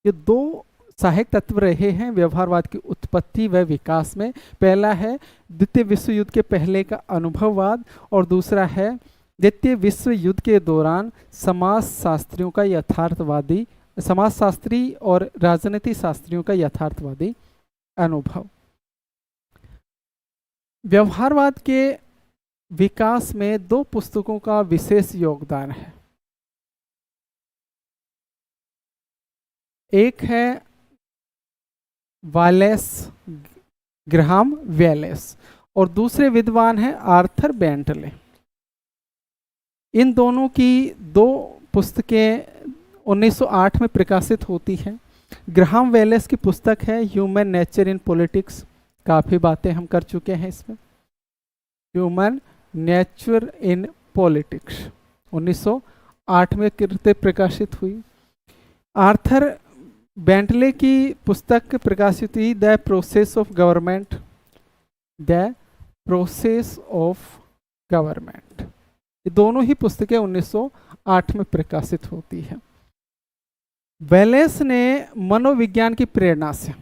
ये दो सहायक तत्व रहे हैं व्यवहारवाद की उत्पत्ति व विकास में। पहला है द्वितीय विश्व युद्ध के पहले का अनुभववाद, और दूसरा है द्वितीय विश्व युद्ध के दौरान समाजशास्त्रियों का यथार्थवादी, समाजशास्त्री और राजनीति शास्त्रियों का यथार्थवादी अनुभव। व्यवहारवाद के विकास में दो पुस्तकों का विशेष योगदान है। एक है वालेस, ग्राहम वेलेस, और दूसरे विद्वान हैं आर्थर बेंटले। इन दोनों की दो पुस्तकें 1908 में प्रकाशित होती हैं। ग्राहम वेलेस की पुस्तक है ह्यूमन नेचर इन पॉलिटिक्स, काफ़ी बातें हम कर चुके हैं इसमें। ह्यूमन नेचर इन पॉलिटिक्स 1908 में कृत प्रकाशित हुई। आर्थर बेंटले की पुस्तक प्रकाशित हुई the process of government, the process of government. ये दोनों ही पुस्तकें 1908 में प्रकाशित होती है। वेलेस ने मनोविज्ञान की प्रेरणा से,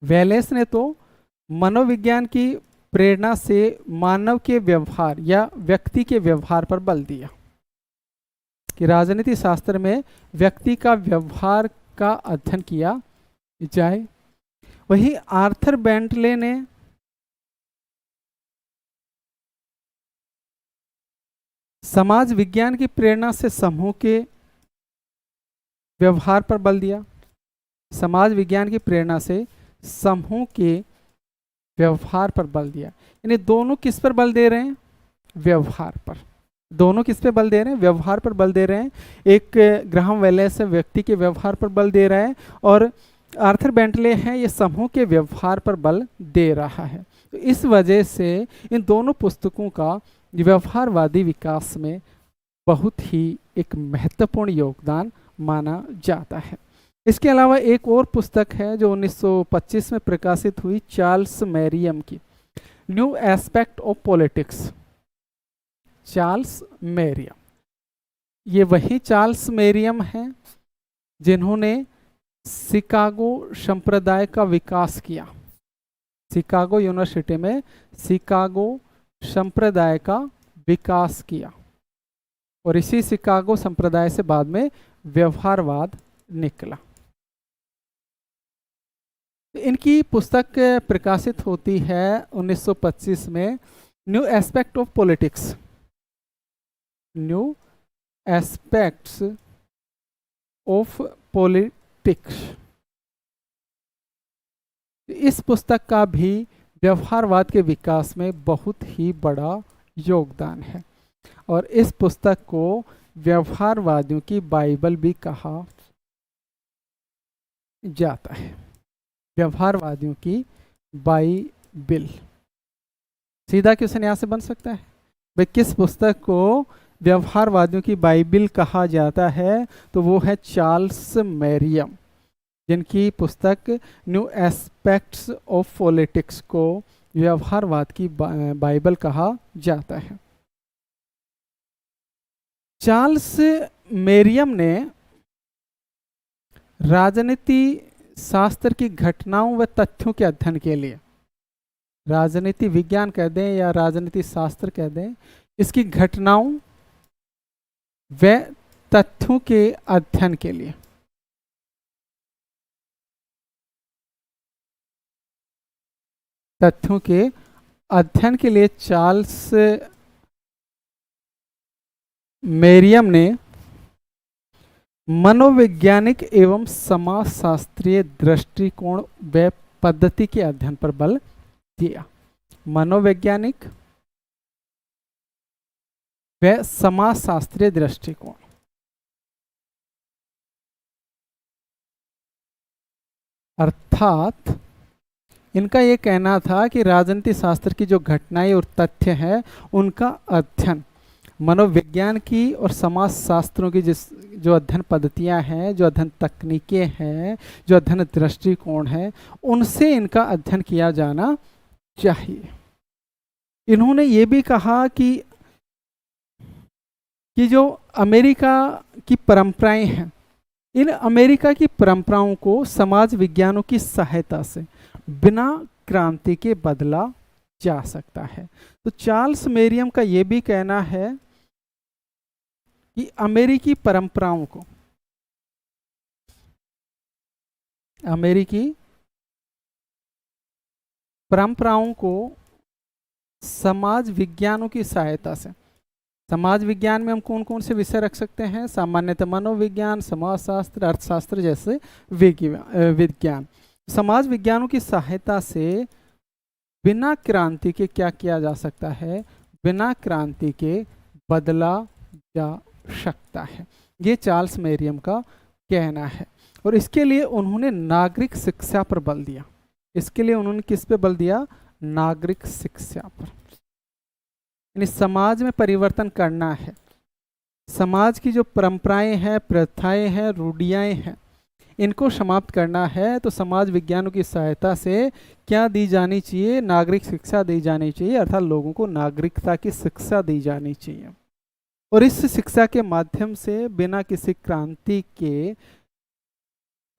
वेलेस ने तो मनोविज्ञान की प्रेरणा से मानव के व्यवहार या व्यक्ति के व्यवहार पर बल दिया कि राजनीति शास्त्र में व्यक्ति का व्यवहार का अध्ययन किया जाए। वही आर्थर बेंटले ने समाज विज्ञान की प्रेरणा से समूह के व्यवहार पर बल दिया। समाज विज्ञान की प्रेरणा से समूह के व्यवहार पर बल दिया। यानी दोनों किस पर बल दे रहे हैं? व्यवहार पर। दोनों किस पे बल दे रहे हैं? व्यवहार पर बल दे रहे हैं। एक ग्राहम वेलेस व्यक्ति के व्यवहार पर बल दे रहा है और आर्थर बेंटले है ये समूह के व्यवहार पर बल दे रहा है। तो इस वजह से इन दोनों पुस्तकों का व्यवहारवादी विकास में बहुत ही एक महत्वपूर्ण योगदान माना जाता है। इसके अलावा एक और पुस्तक है जो 1925 में प्रकाशित हुई, चार्ल्स मैरियम की, new aspect of politics. Charles Mariam, ये वही चार्ल्स मैरियम हैं जिन्होंने शिकागो संप्रदाय का विकास किया। शिकागो यूनिवर्सिटी में शिकागो संप्रदाय का विकास किया और इसी शिकागो संप्रदाय से बाद में व्यवहारवाद निकला। इनकी पुस्तक प्रकाशित होती है 1925 में, new aspect of politics, new aspects of politics. इस पुस्तक का भी व्यवहारवाद के विकास में बहुत ही बड़ा योगदान है और इस पुस्तक को व्यवहारवादियों की बाइबल भी कहा जाता है। व्यवहारवादियों की बाइबिल। सीधा क्वेश्चन यहां से बन सकता है, भाई किस पुस्तक को व्यवहारवादियों की बाइबिल कहा जाता है? तो वो है चार्ल्स मैरियम, जिनकी पुस्तक न्यू एस्पेक्ट्स ऑफ पॉलिटिक्स को व्यवहारवाद की बाइबल कहा जाता है। चार्ल्स मैरियम ने राजनीति शास्त्र की घटनाओं व तथ्यों के अध्ययन के लिए, राजनीति विज्ञान कह दें या राजनीति शास्त्र कह दें, इसकी घटनाओं व तथ्यों के अध्ययन के लिए चार्ल्स मैरियम ने मनोवैज्ञानिक एवं समाजशास्त्रीय दृष्टिकोण व पद्धति के अध्ययन पर बल दिया। मनोवैज्ञानिक व समाजशास्त्रीय दृष्टिकोण। अर्थात इनका ये कहना था कि राजनीति शास्त्र की जो घटनाएं और तथ्य हैं उनका अध्ययन मनोविज्ञान की और समाज शास्त्रों की जो अध्ययन पद्धतियां हैं, जो अध्ययन तकनीकें हैं, जो अध्ययन दृष्टिकोण है, उनसे इनका अध्ययन किया जाना चाहिए। इन्होंने ये भी कहा कि जो अमेरिका की परंपराएं हैं, इन अमेरिका की परंपराओं को समाज विज्ञानों की सहायता से बिना क्रांति के बदला जा सकता है। तो चार्ल्स मैरियम का यह भी कहना है कि अमेरिकी परंपराओं को समाज विज्ञानों की सहायता से, समाज विज्ञान में हम कौन कौन से विषय रख सकते हैं? सामान्यतः मनोविज्ञान, समाजशास्त्र, अर्थशास्त्र जैसे विज्ञान। समाज विज्ञानों की सहायता से बिना क्रांति के क्या किया जा सकता है? बिना क्रांति के बदला जा सकता है। ये चार्ल्स मैरियम का कहना है और इसके लिए उन्होंने नागरिक शिक्षा पर बल दिया। इसके लिए उन्होंने किस पे बल दिया? नागरिक शिक्षा पर। यानी समाज में परिवर्तन करना है, समाज की जो परंपराएं हैं, प्रथाएं हैं, रूढ़ियाएं हैं, इनको समाप्त करना है तो समाज विज्ञानों की सहायता से क्या दी जानी चाहिए? नागरिक शिक्षा दी जानी चाहिए, अर्थात लोगों को नागरिकता की शिक्षा दी जानी चाहिए और इस शिक्षा के माध्यम से बिना किसी क्रांति के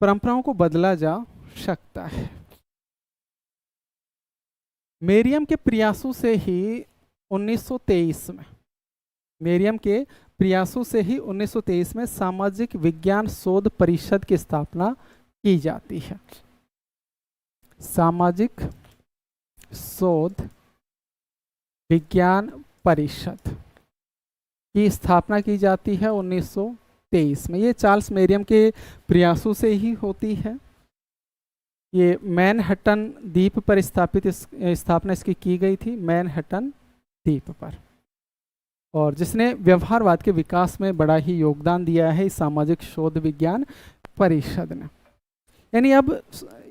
परंपराओं को बदला जा सकता है। मैरियम के प्रयासों से ही 1923 में, मैरियम के प्रयासों से ही 1923 में सामाजिक विज्ञान शोध परिषद की स्थापना की जाती है। सामाजिक शोध विज्ञान परिषद की स्थापना की जाती है 1923 में। ये चार्ल्स मेरियम के प्रयासों से ही होती है। ये मैनहट्टन द्वीप पर स्थापना इसकी की गई थी, मैनहट्टन द्वीप पर। और जिसने व्यवहारवाद के विकास में बड़ा ही योगदान दिया है इस सामाजिक शोध विज्ञान परिषद ने। यानी अब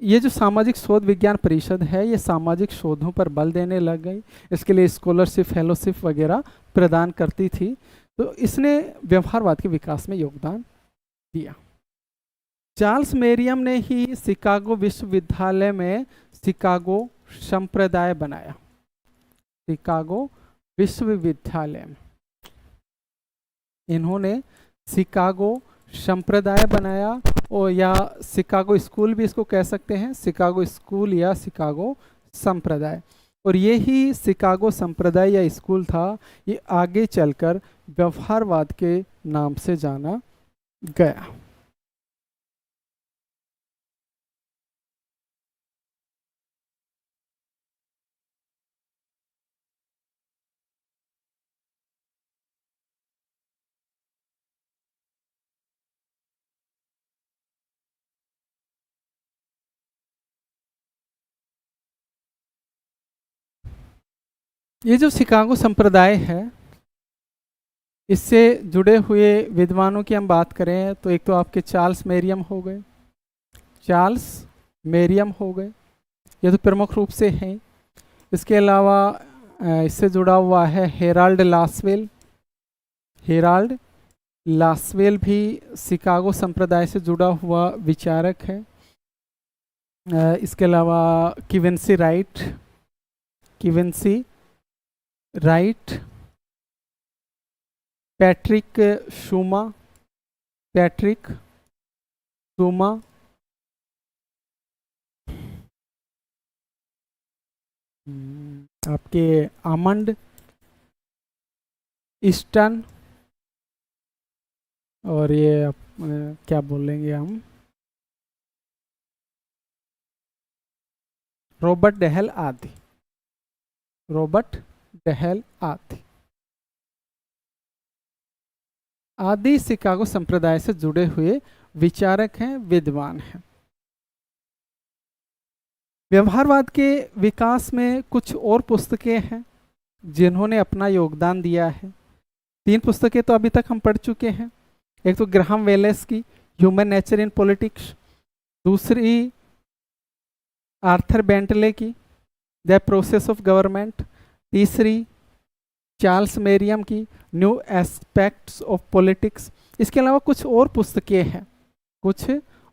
ये जो सामाजिक शोध विज्ञान परिषद है ये सामाजिक शोधों पर बल देने लग गई, इसके लिए स्कॉलरशिप फेलोशिप वगैरह प्रदान करती थी। तो इसने व्यवहारवाद के विकास में योगदान दिया। चार्ल्स मेरियम ने ही शिकागो विश्वविद्यालय में शिकागो संप्रदाय बनाया। शिकागो विश्वविद्यालय में इन्होंने शिकागो संप्रदाय बनाया, और या शिकागो स्कूल भी इसको कह सकते हैं, शिकागो स्कूल या शिकागो संप्रदाय। और ये ही शिकागो संप्रदाय या स्कूल था, ये आगे चलकर व्यवहारवाद के नाम से जाना गया। ये जो शिकागो संप्रदाय है इससे जुड़े हुए विद्वानों की हम बात करें तो एक तो आपके चार्ल्स मेरियम हो गए, चार्ल्स मेरियम हो गए, ये तो प्रमुख रूप से हैं। इसके अलावा इससे जुड़ा हुआ है हेराल्ड लासवेल। हेराल्ड लासवेल भी शिकागो संप्रदाय से जुड़ा हुआ विचारक है। इसके अलावा किवेंसी राइट, किवेंसी राइट, पैट्रिक शूमा, पैट्रिक शूमा, आपके आमंड ईस्टन, और ये क्या बोलेंगे हम, रॉबर्ट डेहल आदि, रॉबर्ट डेहल आदि शिकागो संप्रदाय से जुड़े हुए विचारक हैं, विद्वान हैं। व्यवहारवाद के विकास में कुछ और पुस्तकें हैं जिन्होंने अपना योगदान दिया है। 3 पुस्तकें तो अभी तक हम पढ़ चुके हैं। एक तो ग्राहम वेलेस की ह्यूमन नेचर इन पॉलिटिक्स, दूसरी आर्थर बेंटले की द प्रोसेस ऑफ गवर्नमेंट, तीसरी चार्ल्स मेरियम की न्यू एस्पेक्ट्स ऑफ पॉलिटिक्स। इसके अलावा कुछ और पुस्तकें हैं, कुछ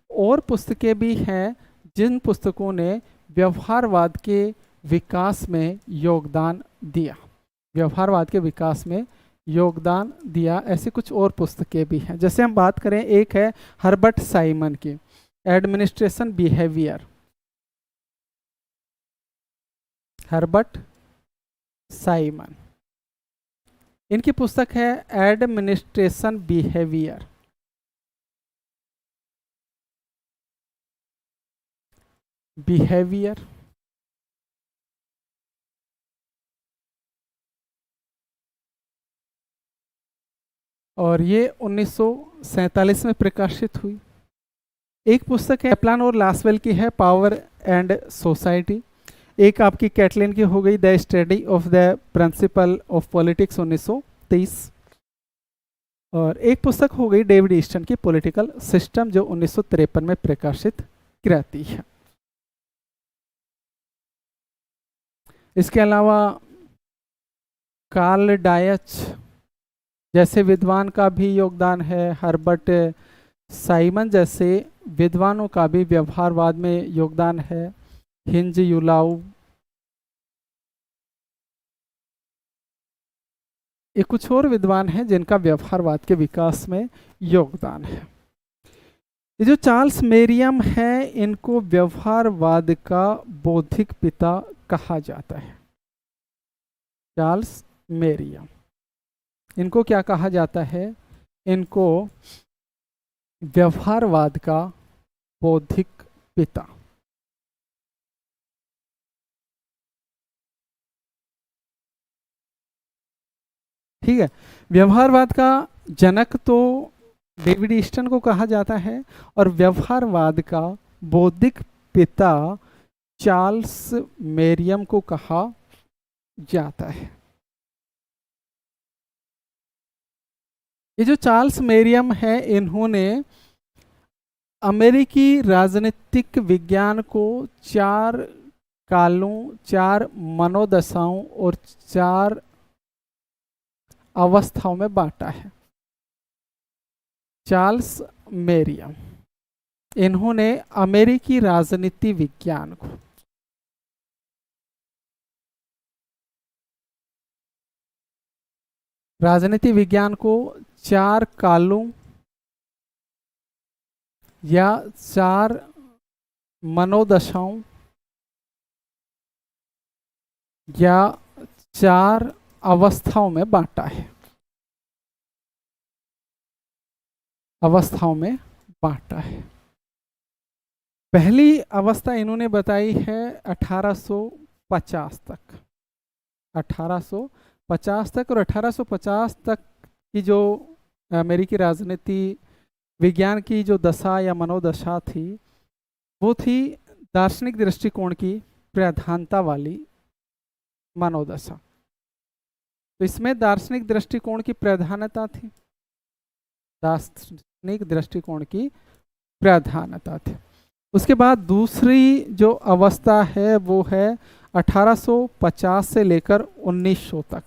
और पुस्तकें भी हैं जिन पुस्तकों ने व्यवहारवाद के विकास में योगदान दिया, व्यवहारवाद के विकास में योगदान दिया। ऐसे कुछ और पुस्तकें भी हैं। जैसे हम बात करें, एक है हर्बर्ट साइमन की एडमिनिस्ट्रेशन बिहेवियर, हर्बर्ट साइमन, इनकी पुस्तक है एडमिनिस्ट्रेशन बिहेवियर। बिहेवियर और ये 1947 में प्रकाशित हुई। एक पुस्तक है कैप्लान और लासवेल की है पावर एंड सोसाइटी। एक आपकी कैटलिन की हो गई the study of the principle of politics 1923, और एक पुस्तक हो गई डेविड ईस्टन की पॉलिटिकल सिस्टम जो 1953 में प्रकाशित रहती है। इसके अलावा कार्ल डायच जैसे विद्वान का भी योगदान है, हर्बर्ट साइमन जैसे विद्वानों का भी व्यवहारवाद में योगदान है, हिंज युलाउ, ये कुछ और विद्वान हैं जिनका व्यवहारवाद के विकास में योगदान है। ये जो चार्ल्स मेरियम है इनको व्यवहारवाद का बौद्धिक पिता कहा जाता है। चार्ल्स मेरियम इनको क्या कहा जाता है? इनको व्यवहारवाद का बौद्धिक पिता। ठीक है, व्यवहारवाद का जनक तो डेविड ईस्टन को कहा जाता है, और व्यवहारवाद का बौद्धिक पिता चार्ल्स मेरियम को कहा जाता है। ये जो चार्ल्स मेरियम है, इन्होंने अमेरिकी राजनीतिक विज्ञान को 4 कालों, 4 मनोदशाओं और 4 अवस्थाओं में बांटा है। चार्ल्स मेरियम, इन्होंने अमेरिकी राजनीति विज्ञान को को 4 कालों या 4 मनोदशाओं या 4 अवस्थाओं में बांटा है। अवस्थाओं में बांटा है। पहली अवस्था इन्होंने बताई है 1850 तक। 1850 तक, और 1850 तक की जो अमेरिकी राजनीति विज्ञान की जो दशा या मनोदशा थी, वो थी दार्शनिक दृष्टिकोण की प्रधानता वाली मनोदशा। तो इसमें दार्शनिक दृष्टिकोण की प्रधानता थी, दार्शनिक दृष्टिकोण की प्रधानता थी। उसके बाद दूसरी जो अवस्था है वो है 1850 से लेकर 1900 तक।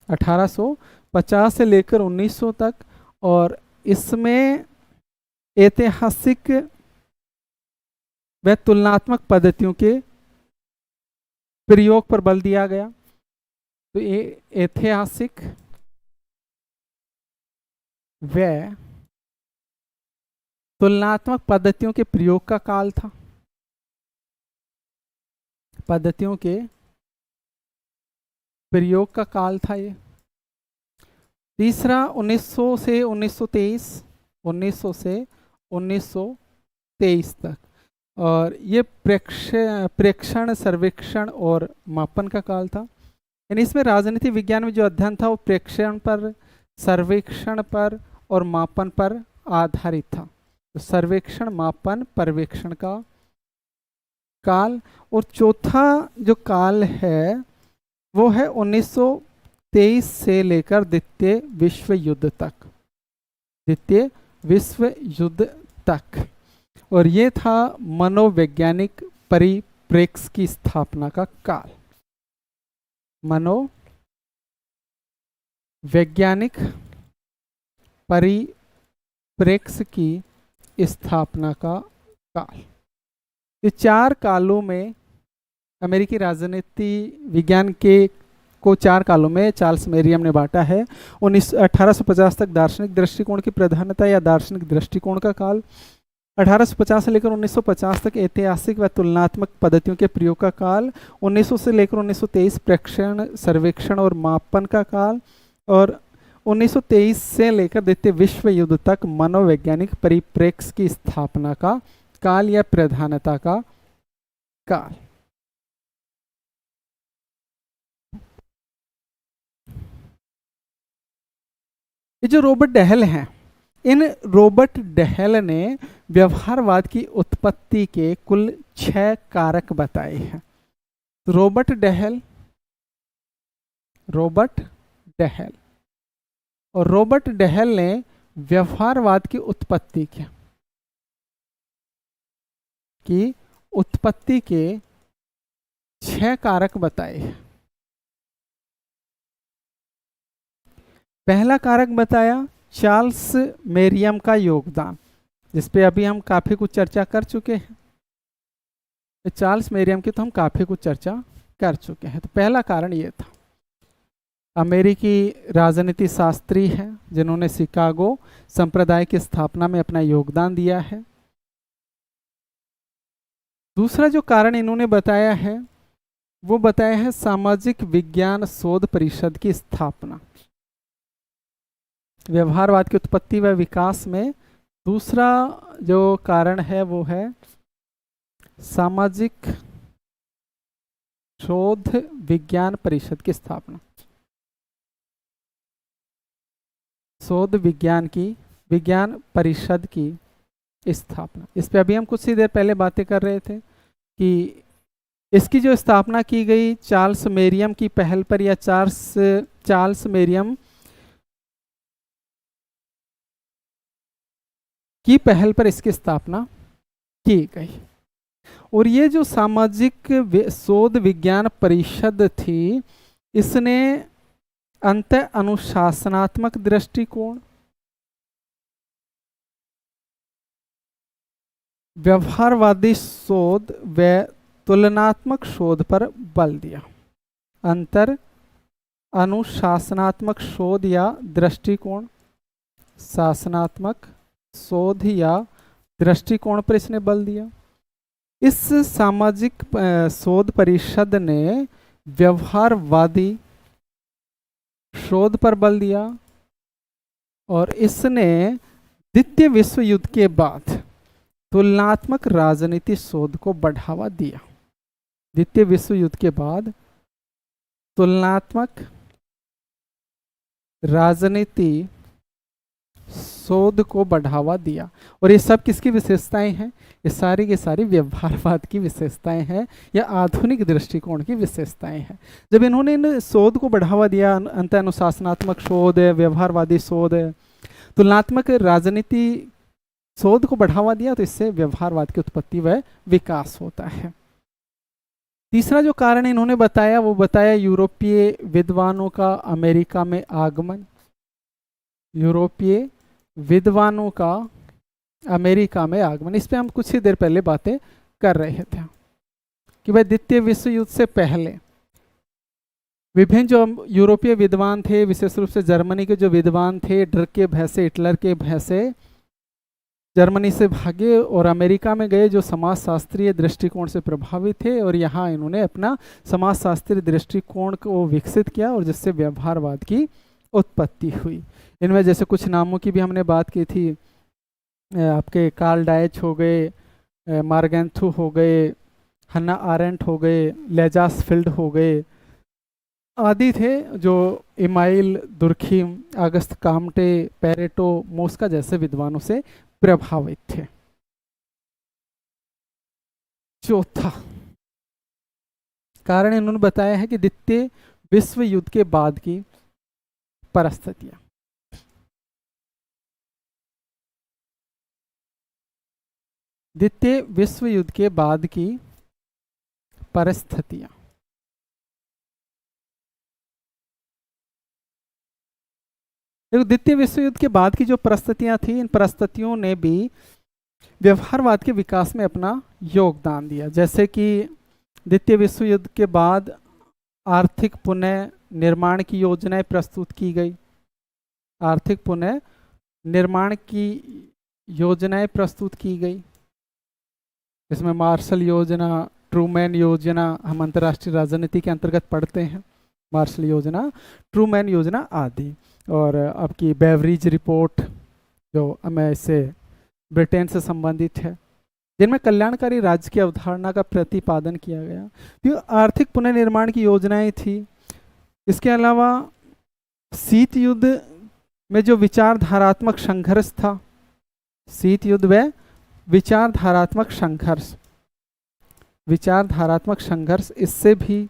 1850 से लेकर 1900 तक, और इसमें ऐतिहासिक व तुलनात्मक पद्धतियों के प्रयोग पर बल दिया गया। तो ये ऐतिहासिक व तुलनात्मक पद्धतियों के प्रयोग का काल था। पद्धतियों के प्रयोग का काल था ये। तीसरा 1900 से 1923, 1900 से 1923 तक, और ये प्रेक्षण, सर्वेक्षण और मापन का काल था। यानी इसमें राजनीति विज्ञान में जो अध्ययन था वो प्रेक्षण पर, सर्वेक्षण पर और मापन पर आधारित था। तो सर्वेक्षण, मापन, पर्यवेक्षण का काल। और चौथा जो काल है वो है 1923 से लेकर द्वितीय विश्व युद्ध तक। द्वितीय विश्व युद्ध तक, और ये था मनोवैज्ञानिक परिप्रेक्ष्य की स्थापना का काल। मनोवैज्ञानिक परिप्रेक्ष्य की स्थापना का काल। ये 4 कालों में अमेरिकी राजनीति विज्ञान के को 4 कालों में चार्ल्स मेरियम ने बांटा है। 1850 तक दार्शनिक दृष्टिकोण की प्रधानता या दार्शनिक दृष्टिकोण का काल। 1850 से लेकर 1950 तक ऐतिहासिक व तुलनात्मक पद्धतियों के प्रयोग का काल। 1900 से लेकर 1923 प्रेक्षण, सर्वेक्षण और मापन का काल। और 1923 से लेकर द्वितीय विश्व युद्ध तक मनोवैज्ञानिक परिप्रेक्ष्य की स्थापना का काल या प्रधानता का काल। ये जो रॉबर्ट डहेल हैं, इन रॉबर्ट डहेल ने व्यवहारवाद की उत्पत्ति के कुल 6 कारक बताए हैं। रॉबर्ट डहेल और रॉबर्ट डहेल ने व्यवहारवाद की उत्पत्ति के 6 कारक बताए हैं। पहला कारक बताया चार्ल्स मेरियम का योगदान, जिस पे अभी हम काफी कुछ चर्चा कर चुके हैं। चार्ल्स मेरियम की तो हम काफी कुछ चर्चा कर चुके हैं। तो पहला कारण ये था, अमेरिकी राजनीति शास्त्री हैं जिन्होंने शिकागो संप्रदाय की स्थापना में अपना योगदान दिया है। दूसरा जो कारण इन्होंने बताया है वो बताया है सामाजिक विज्ञान शोध परिषद की स्थापना। व्यवहारवाद की उत्पत्ति व विकास में दूसरा जो कारण है वो है सामाजिक शोध विज्ञान परिषद की स्थापना। शोध विज्ञान परिषद की स्थापना, इस पे अभी हम कुछ ही देर पहले बातें कर रहे थे कि इसकी जो स्थापना की गई चार्ल्स मेरियम की पहल पर, या चार्ल्स मेरियम की पहल पर इसकी स्थापना की गई। और ये जो सामाजिक शोध विज्ञान परिषद थी, इसने अंत अनुशासनात्मक दृष्टिकोण, व्यवहारवादी शोध व तुलनात्मक शोध पर बल दिया। अंतर अनुशासनात्मक शोध या दृष्टिकोण, शासनात्मक शोध या दृष्टिकोण पर इसने बल दिया। इस सामाजिक शोध परिषद ने व्यवहारवादी शोध पर बल दिया और इसने द्वितीय विश्व युद्ध के बाद तुलनात्मक राजनीति शोध को बढ़ावा दिया। द्वितीय विश्व युद्ध के बाद तुलनात्मक राजनीति शोध को बढ़ावा दिया। और ये सब किसकी विशेषताएं हैं? ये सारी की सारी व्यवहारवाद की विशेषताएं हैं या आधुनिक दृष्टिकोण की विशेषताएं हैं। जब इन्होंने इन शोध को बढ़ावा दिया, अंत अनुशासनात्मक शोध, व्यवहारवादी शोध, तुलनात्मक राजनीति शोध को बढ़ावा दिया, तो इससे व्यवहारवाद की उत्पत्ति व विकास होता है। तीसरा जो कारण इन्होंने बताया वो बताया यूरोपीय विद्वानों का अमेरिका में आगमन। यूरोपीय विद्वानों का अमेरिका में आगमन, इस पे हम कुछ ही देर पहले बातें कर रहे थे कि भाई द्वितीय विश्व युद्ध से पहले विभिन्न जो यूरोपीय विद्वान थे, विशेष रूप से जर्मनी के जो विद्वान थे, डर के भय से, हिटलर के भय से जर्मनी से भागे और अमेरिका में गए, जो समाजशास्त्रीय दृष्टिकोण से प्रभावित थे, और यहाँ इन्होंने अपना समाजशास्त्रीय दृष्टिकोण को विकसित किया और जिससे व्यवहारवाद की उत्पत्ति हुई। इनमें जैसे कुछ नामों की भी हमने बात की थी, आपके कार्ल डायच हो गए, मार्गेंथु हो गए, हन्ना आरेंट हो गए, लेजासफील्ड हो गए आदि थे, जो Emile Durkheim, Auguste Comte, Pareto, Mosca जैसे विद्वानों से प्रभावित थे। चौथा कारण इन्होंने बताया है कि द्वितीय विश्व युद्ध के बाद की परिस्थितियां। द्वितीय विश्व युद्ध के बाद की परिस्थितियां, देखो द्वितीय विश्व युद्ध के बाद की जो परिस्थितियां थी, इन परिस्थितियों ने भी व्यवहारवाद के विकास में अपना योगदान दिया। जैसे कि द्वितीय विश्व युद्ध के बाद आर्थिक पुनः निर्माण की योजनाएं प्रस्तुत की गई। आर्थिक पुनः निर्माण की योजनाएं प्रस्तुत की गई, इसमें मार्शल योजना, ट्रूमैन योजना, हम अंतर्राष्ट्रीय राजनीति के अंतर्गत पढ़ते हैं, मार्शल योजना, ट्रूमैन योजना आदि। और आपकी बेवरीज रिपोर्ट जो हमें इससे ब्रिटेन से संबंधित है, जिनमें कल्याणकारी राज्य की अवधारणा का प्रतिपादन किया गया। तो आर्थिक पुनर्निर्माण की योजनाएं थी। इसके अलावा शीत युद्ध में जो विचारधारात्मक संघर्ष था, शीत युद्ध में विचारधारात्मक संघर्ष, इससे भी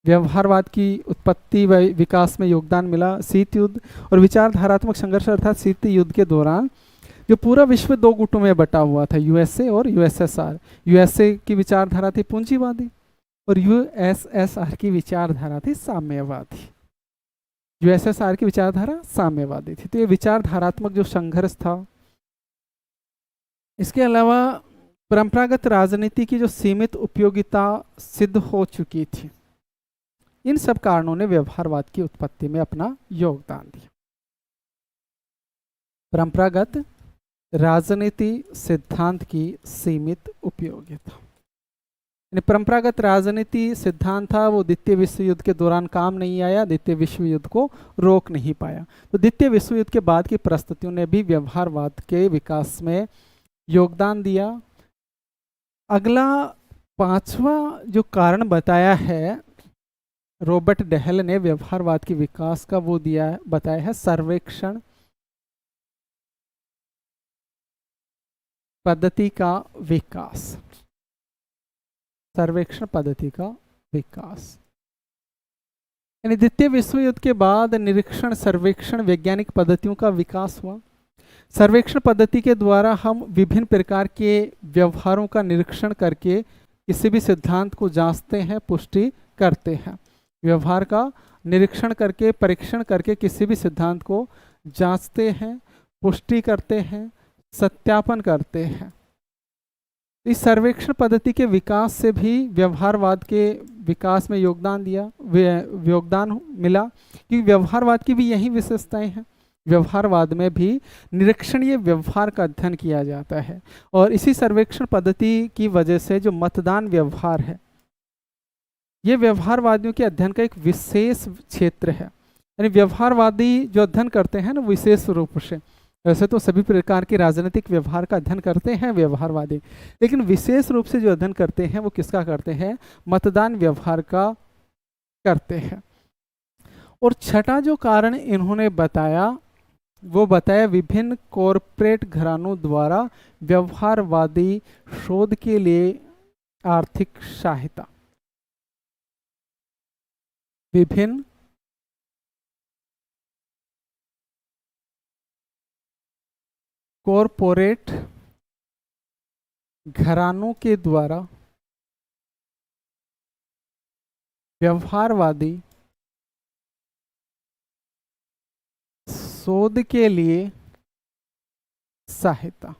व्यवहारवाद की उत्पत्ति व विकास में योगदान मिला। शीत युद्ध और विचारधारात्मक संघर्ष अर्थात शीत युद्ध के दौरान जो पूरा विश्व दो गुटों में बटा हुआ था, यूएसए और यूएसएसआर। यूएसए की विचारधारा थी पूंजीवादी और यूएसएसआर की विचारधारा थी साम्यवादी। यूएसएसआर की विचारधारा साम्यवादी थी। तो ये विचारधारात्मक जो संघर्ष था। इसके अलावा परंपरागत राजनीति की जो सीमित उपयोगिता सिद्ध हो चुकी थी, इन सब कारणों ने व्यवहारवाद की उत्पत्ति में अपना योगदान दिया। परंपरागत राजनीति सिद्धांत की सीमित उपयोगिता। यानी परंपरागत राजनीति सिद्धांत था, वो द्वितीय विश्व युद्ध के दौरान काम नहीं आया, द्वितीय विश्व युद्ध को रोक नहीं पाया। तो द्वितीय विश्व युद्ध के बाद की परिस्थितियों ने भी व्यवहारवाद के विकास में योगदान दिया। अगला पांचवा जो कारण बताया है रॉबर्ट डेहल ने व्यवहारवाद के विकास का, वो दिया है, बताया है सर्वेक्षण पद्धति का विकास। सर्वेक्षण पद्धति का विकास यानी द्वितीय विश्व युद्ध के बाद निरीक्षण सर्वेक्षण वैज्ञानिक पद्धतियों का विकास हुआ। सर्वेक्षण पद्धति के द्वारा हम विभिन्न प्रकार के व्यवहारों का निरीक्षण करके किसी भी सिद्धांत को जांचते हैं, पुष्टि करते हैं। व्यवहार का निरीक्षण करके, परीक्षण करके किसी भी सिद्धांत को जांचते हैं, पुष्टि करते हैं, सत्यापन करते हैं। इस सर्वेक्षण पद्धति के विकास से भी व्यवहारवाद के विकास में योगदान मिला, कि व्यवहारवाद की भी यही विशेषताएं हैं। व्यवहारवाद में भी निरीक्षणीय व्यवहार का अध्ययन किया जाता है, और इसी सर्वेक्षण पद्धति की वजह से जो मतदान व्यवहार है, ये व्यवहारवादियों के अध्ययन का एक विशेष क्षेत्र है। यानी व्यवहारवादी जो अध्ययन करते हैं ना, विशेष रूप से, वैसे तो सभी प्रकार के राजनीतिक व्यवहार का अध्ययन करते हैं व्यवहारवादी, लेकिन विशेष रूप से जो अध्ययन करते हैं वो किसका करते हैं? मतदान व्यवहार का करते हैं। और छठा जो कारण इन्होंने बताया, वो बताया विभिन्न कॉरपोरेट घरानों द्वारा व्यवहारवादी शोध के लिए आर्थिक सहायता। विभिन्न कॉरपोरेट घरानों के द्वारा व्यवहारवादी शोध के लिए सहायता।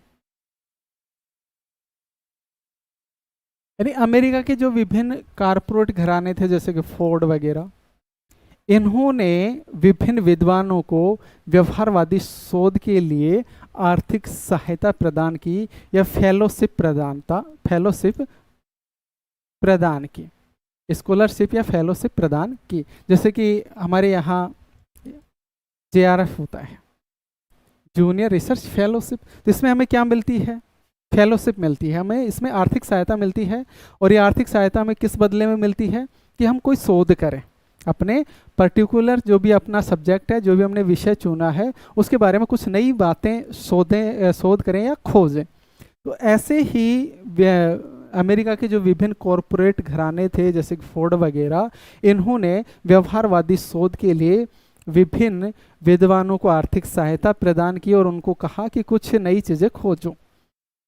यानी अमेरिका के जो विभिन्न कॉरपोरेट घराने थे, जैसे कि फोर्ड वगैरह, इन्होंने विभिन्न विद्वानों को व्यवहारवादी शोध के लिए आर्थिक सहायता प्रदान की, या फेलोशिप प्रदान की, स्कॉलरशिप या फेलोशिप प्रदान की। जैसे कि हमारे यहाँ JRF होता है, जूनियर रिसर्च फेलोशिप, तो इसमें हमें क्या मिलती है? फेलोशिप मिलती है, हमें इसमें आर्थिक सहायता मिलती है। और ये आर्थिक सहायता हमें किस बदले में मिलती है? कि हम कोई शोध करें, अपने पर्टिकुलर जो भी अपना सब्जेक्ट है, जो भी हमने विषय चुना है, उसके बारे में कुछ नई बातें शोध करें या खोजें। तो ऐसे ही अमेरिका के जो विभिन्न कॉरपोरेट घराने थे, जैसे कि फोर्ड वगैरह, इन्होंने व्यवहारवादी शोध के लिए विभिन्न विद्वानों को आर्थिक सहायता प्रदान की और उनको कहा कि कुछ नई चीज़ें खोजो,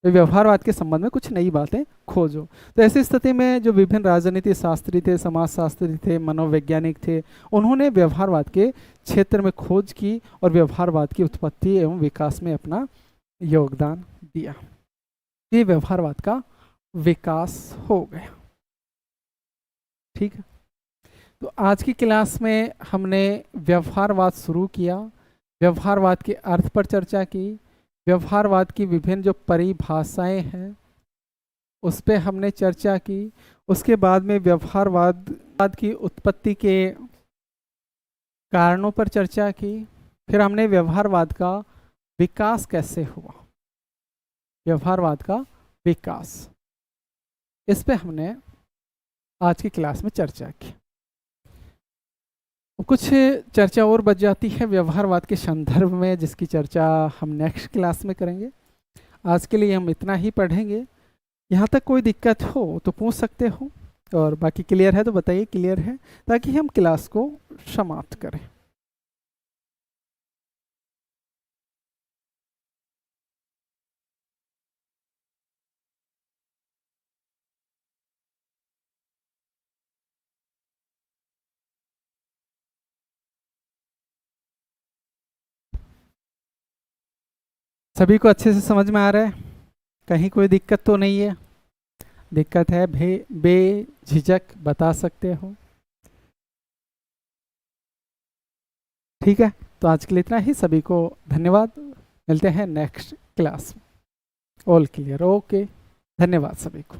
व्यवहारवाद के संबंध में कुछ नई बातें खोजो। तो ऐसी स्थिति में जो विभिन्न राजनीति शास्त्री थे, समाजशास्त्री थे, मनोवैज्ञानिक थे, उन्होंने व्यवहारवाद के क्षेत्र में खोज की और व्यवहारवाद की उत्पत्ति एवं विकास में अपना योगदान दिया। ये व्यवहारवाद का विकास हो गया। ठीक है, तो आज की क्लास में हमने व्यवहारवाद शुरू किया, व्यवहारवाद के अर्थ पर चर्चा की, व्यवहारवाद की विभिन्न जो परिभाषाएं हैं उस पर हमने चर्चा की। उसके बाद में व्यवहारवाद की उत्पत्ति के कारणों पर चर्चा की। फिर हमने व्यवहारवाद का विकास कैसे हुआ, व्यवहारवाद का विकास, इस पे हमने आज की क्लास में चर्चा की। कुछ चर्चा और बच जाती है व्यवहारवाद के संदर्भ में, जिसकी चर्चा हम नेक्स्ट क्लास में करेंगे। आज के लिए हम इतना ही पढ़ेंगे। यहाँ तक कोई दिक्कत हो तो पूछ सकते हो, और बाकी क्लियर है तो बताइए क्लियर है, ताकि हम क्लास को समाप्त करें। सभी को अच्छे से समझ में आ रहा है? कहीं कोई दिक्कत तो नहीं है? दिक्कत है बेझिझक बता सकते हो। ठीक है, तो आज के लिए इतना ही। सभी को धन्यवाद, मिलते हैं नेक्स्ट क्लास में। All clear? ओके, धन्यवाद सभी को।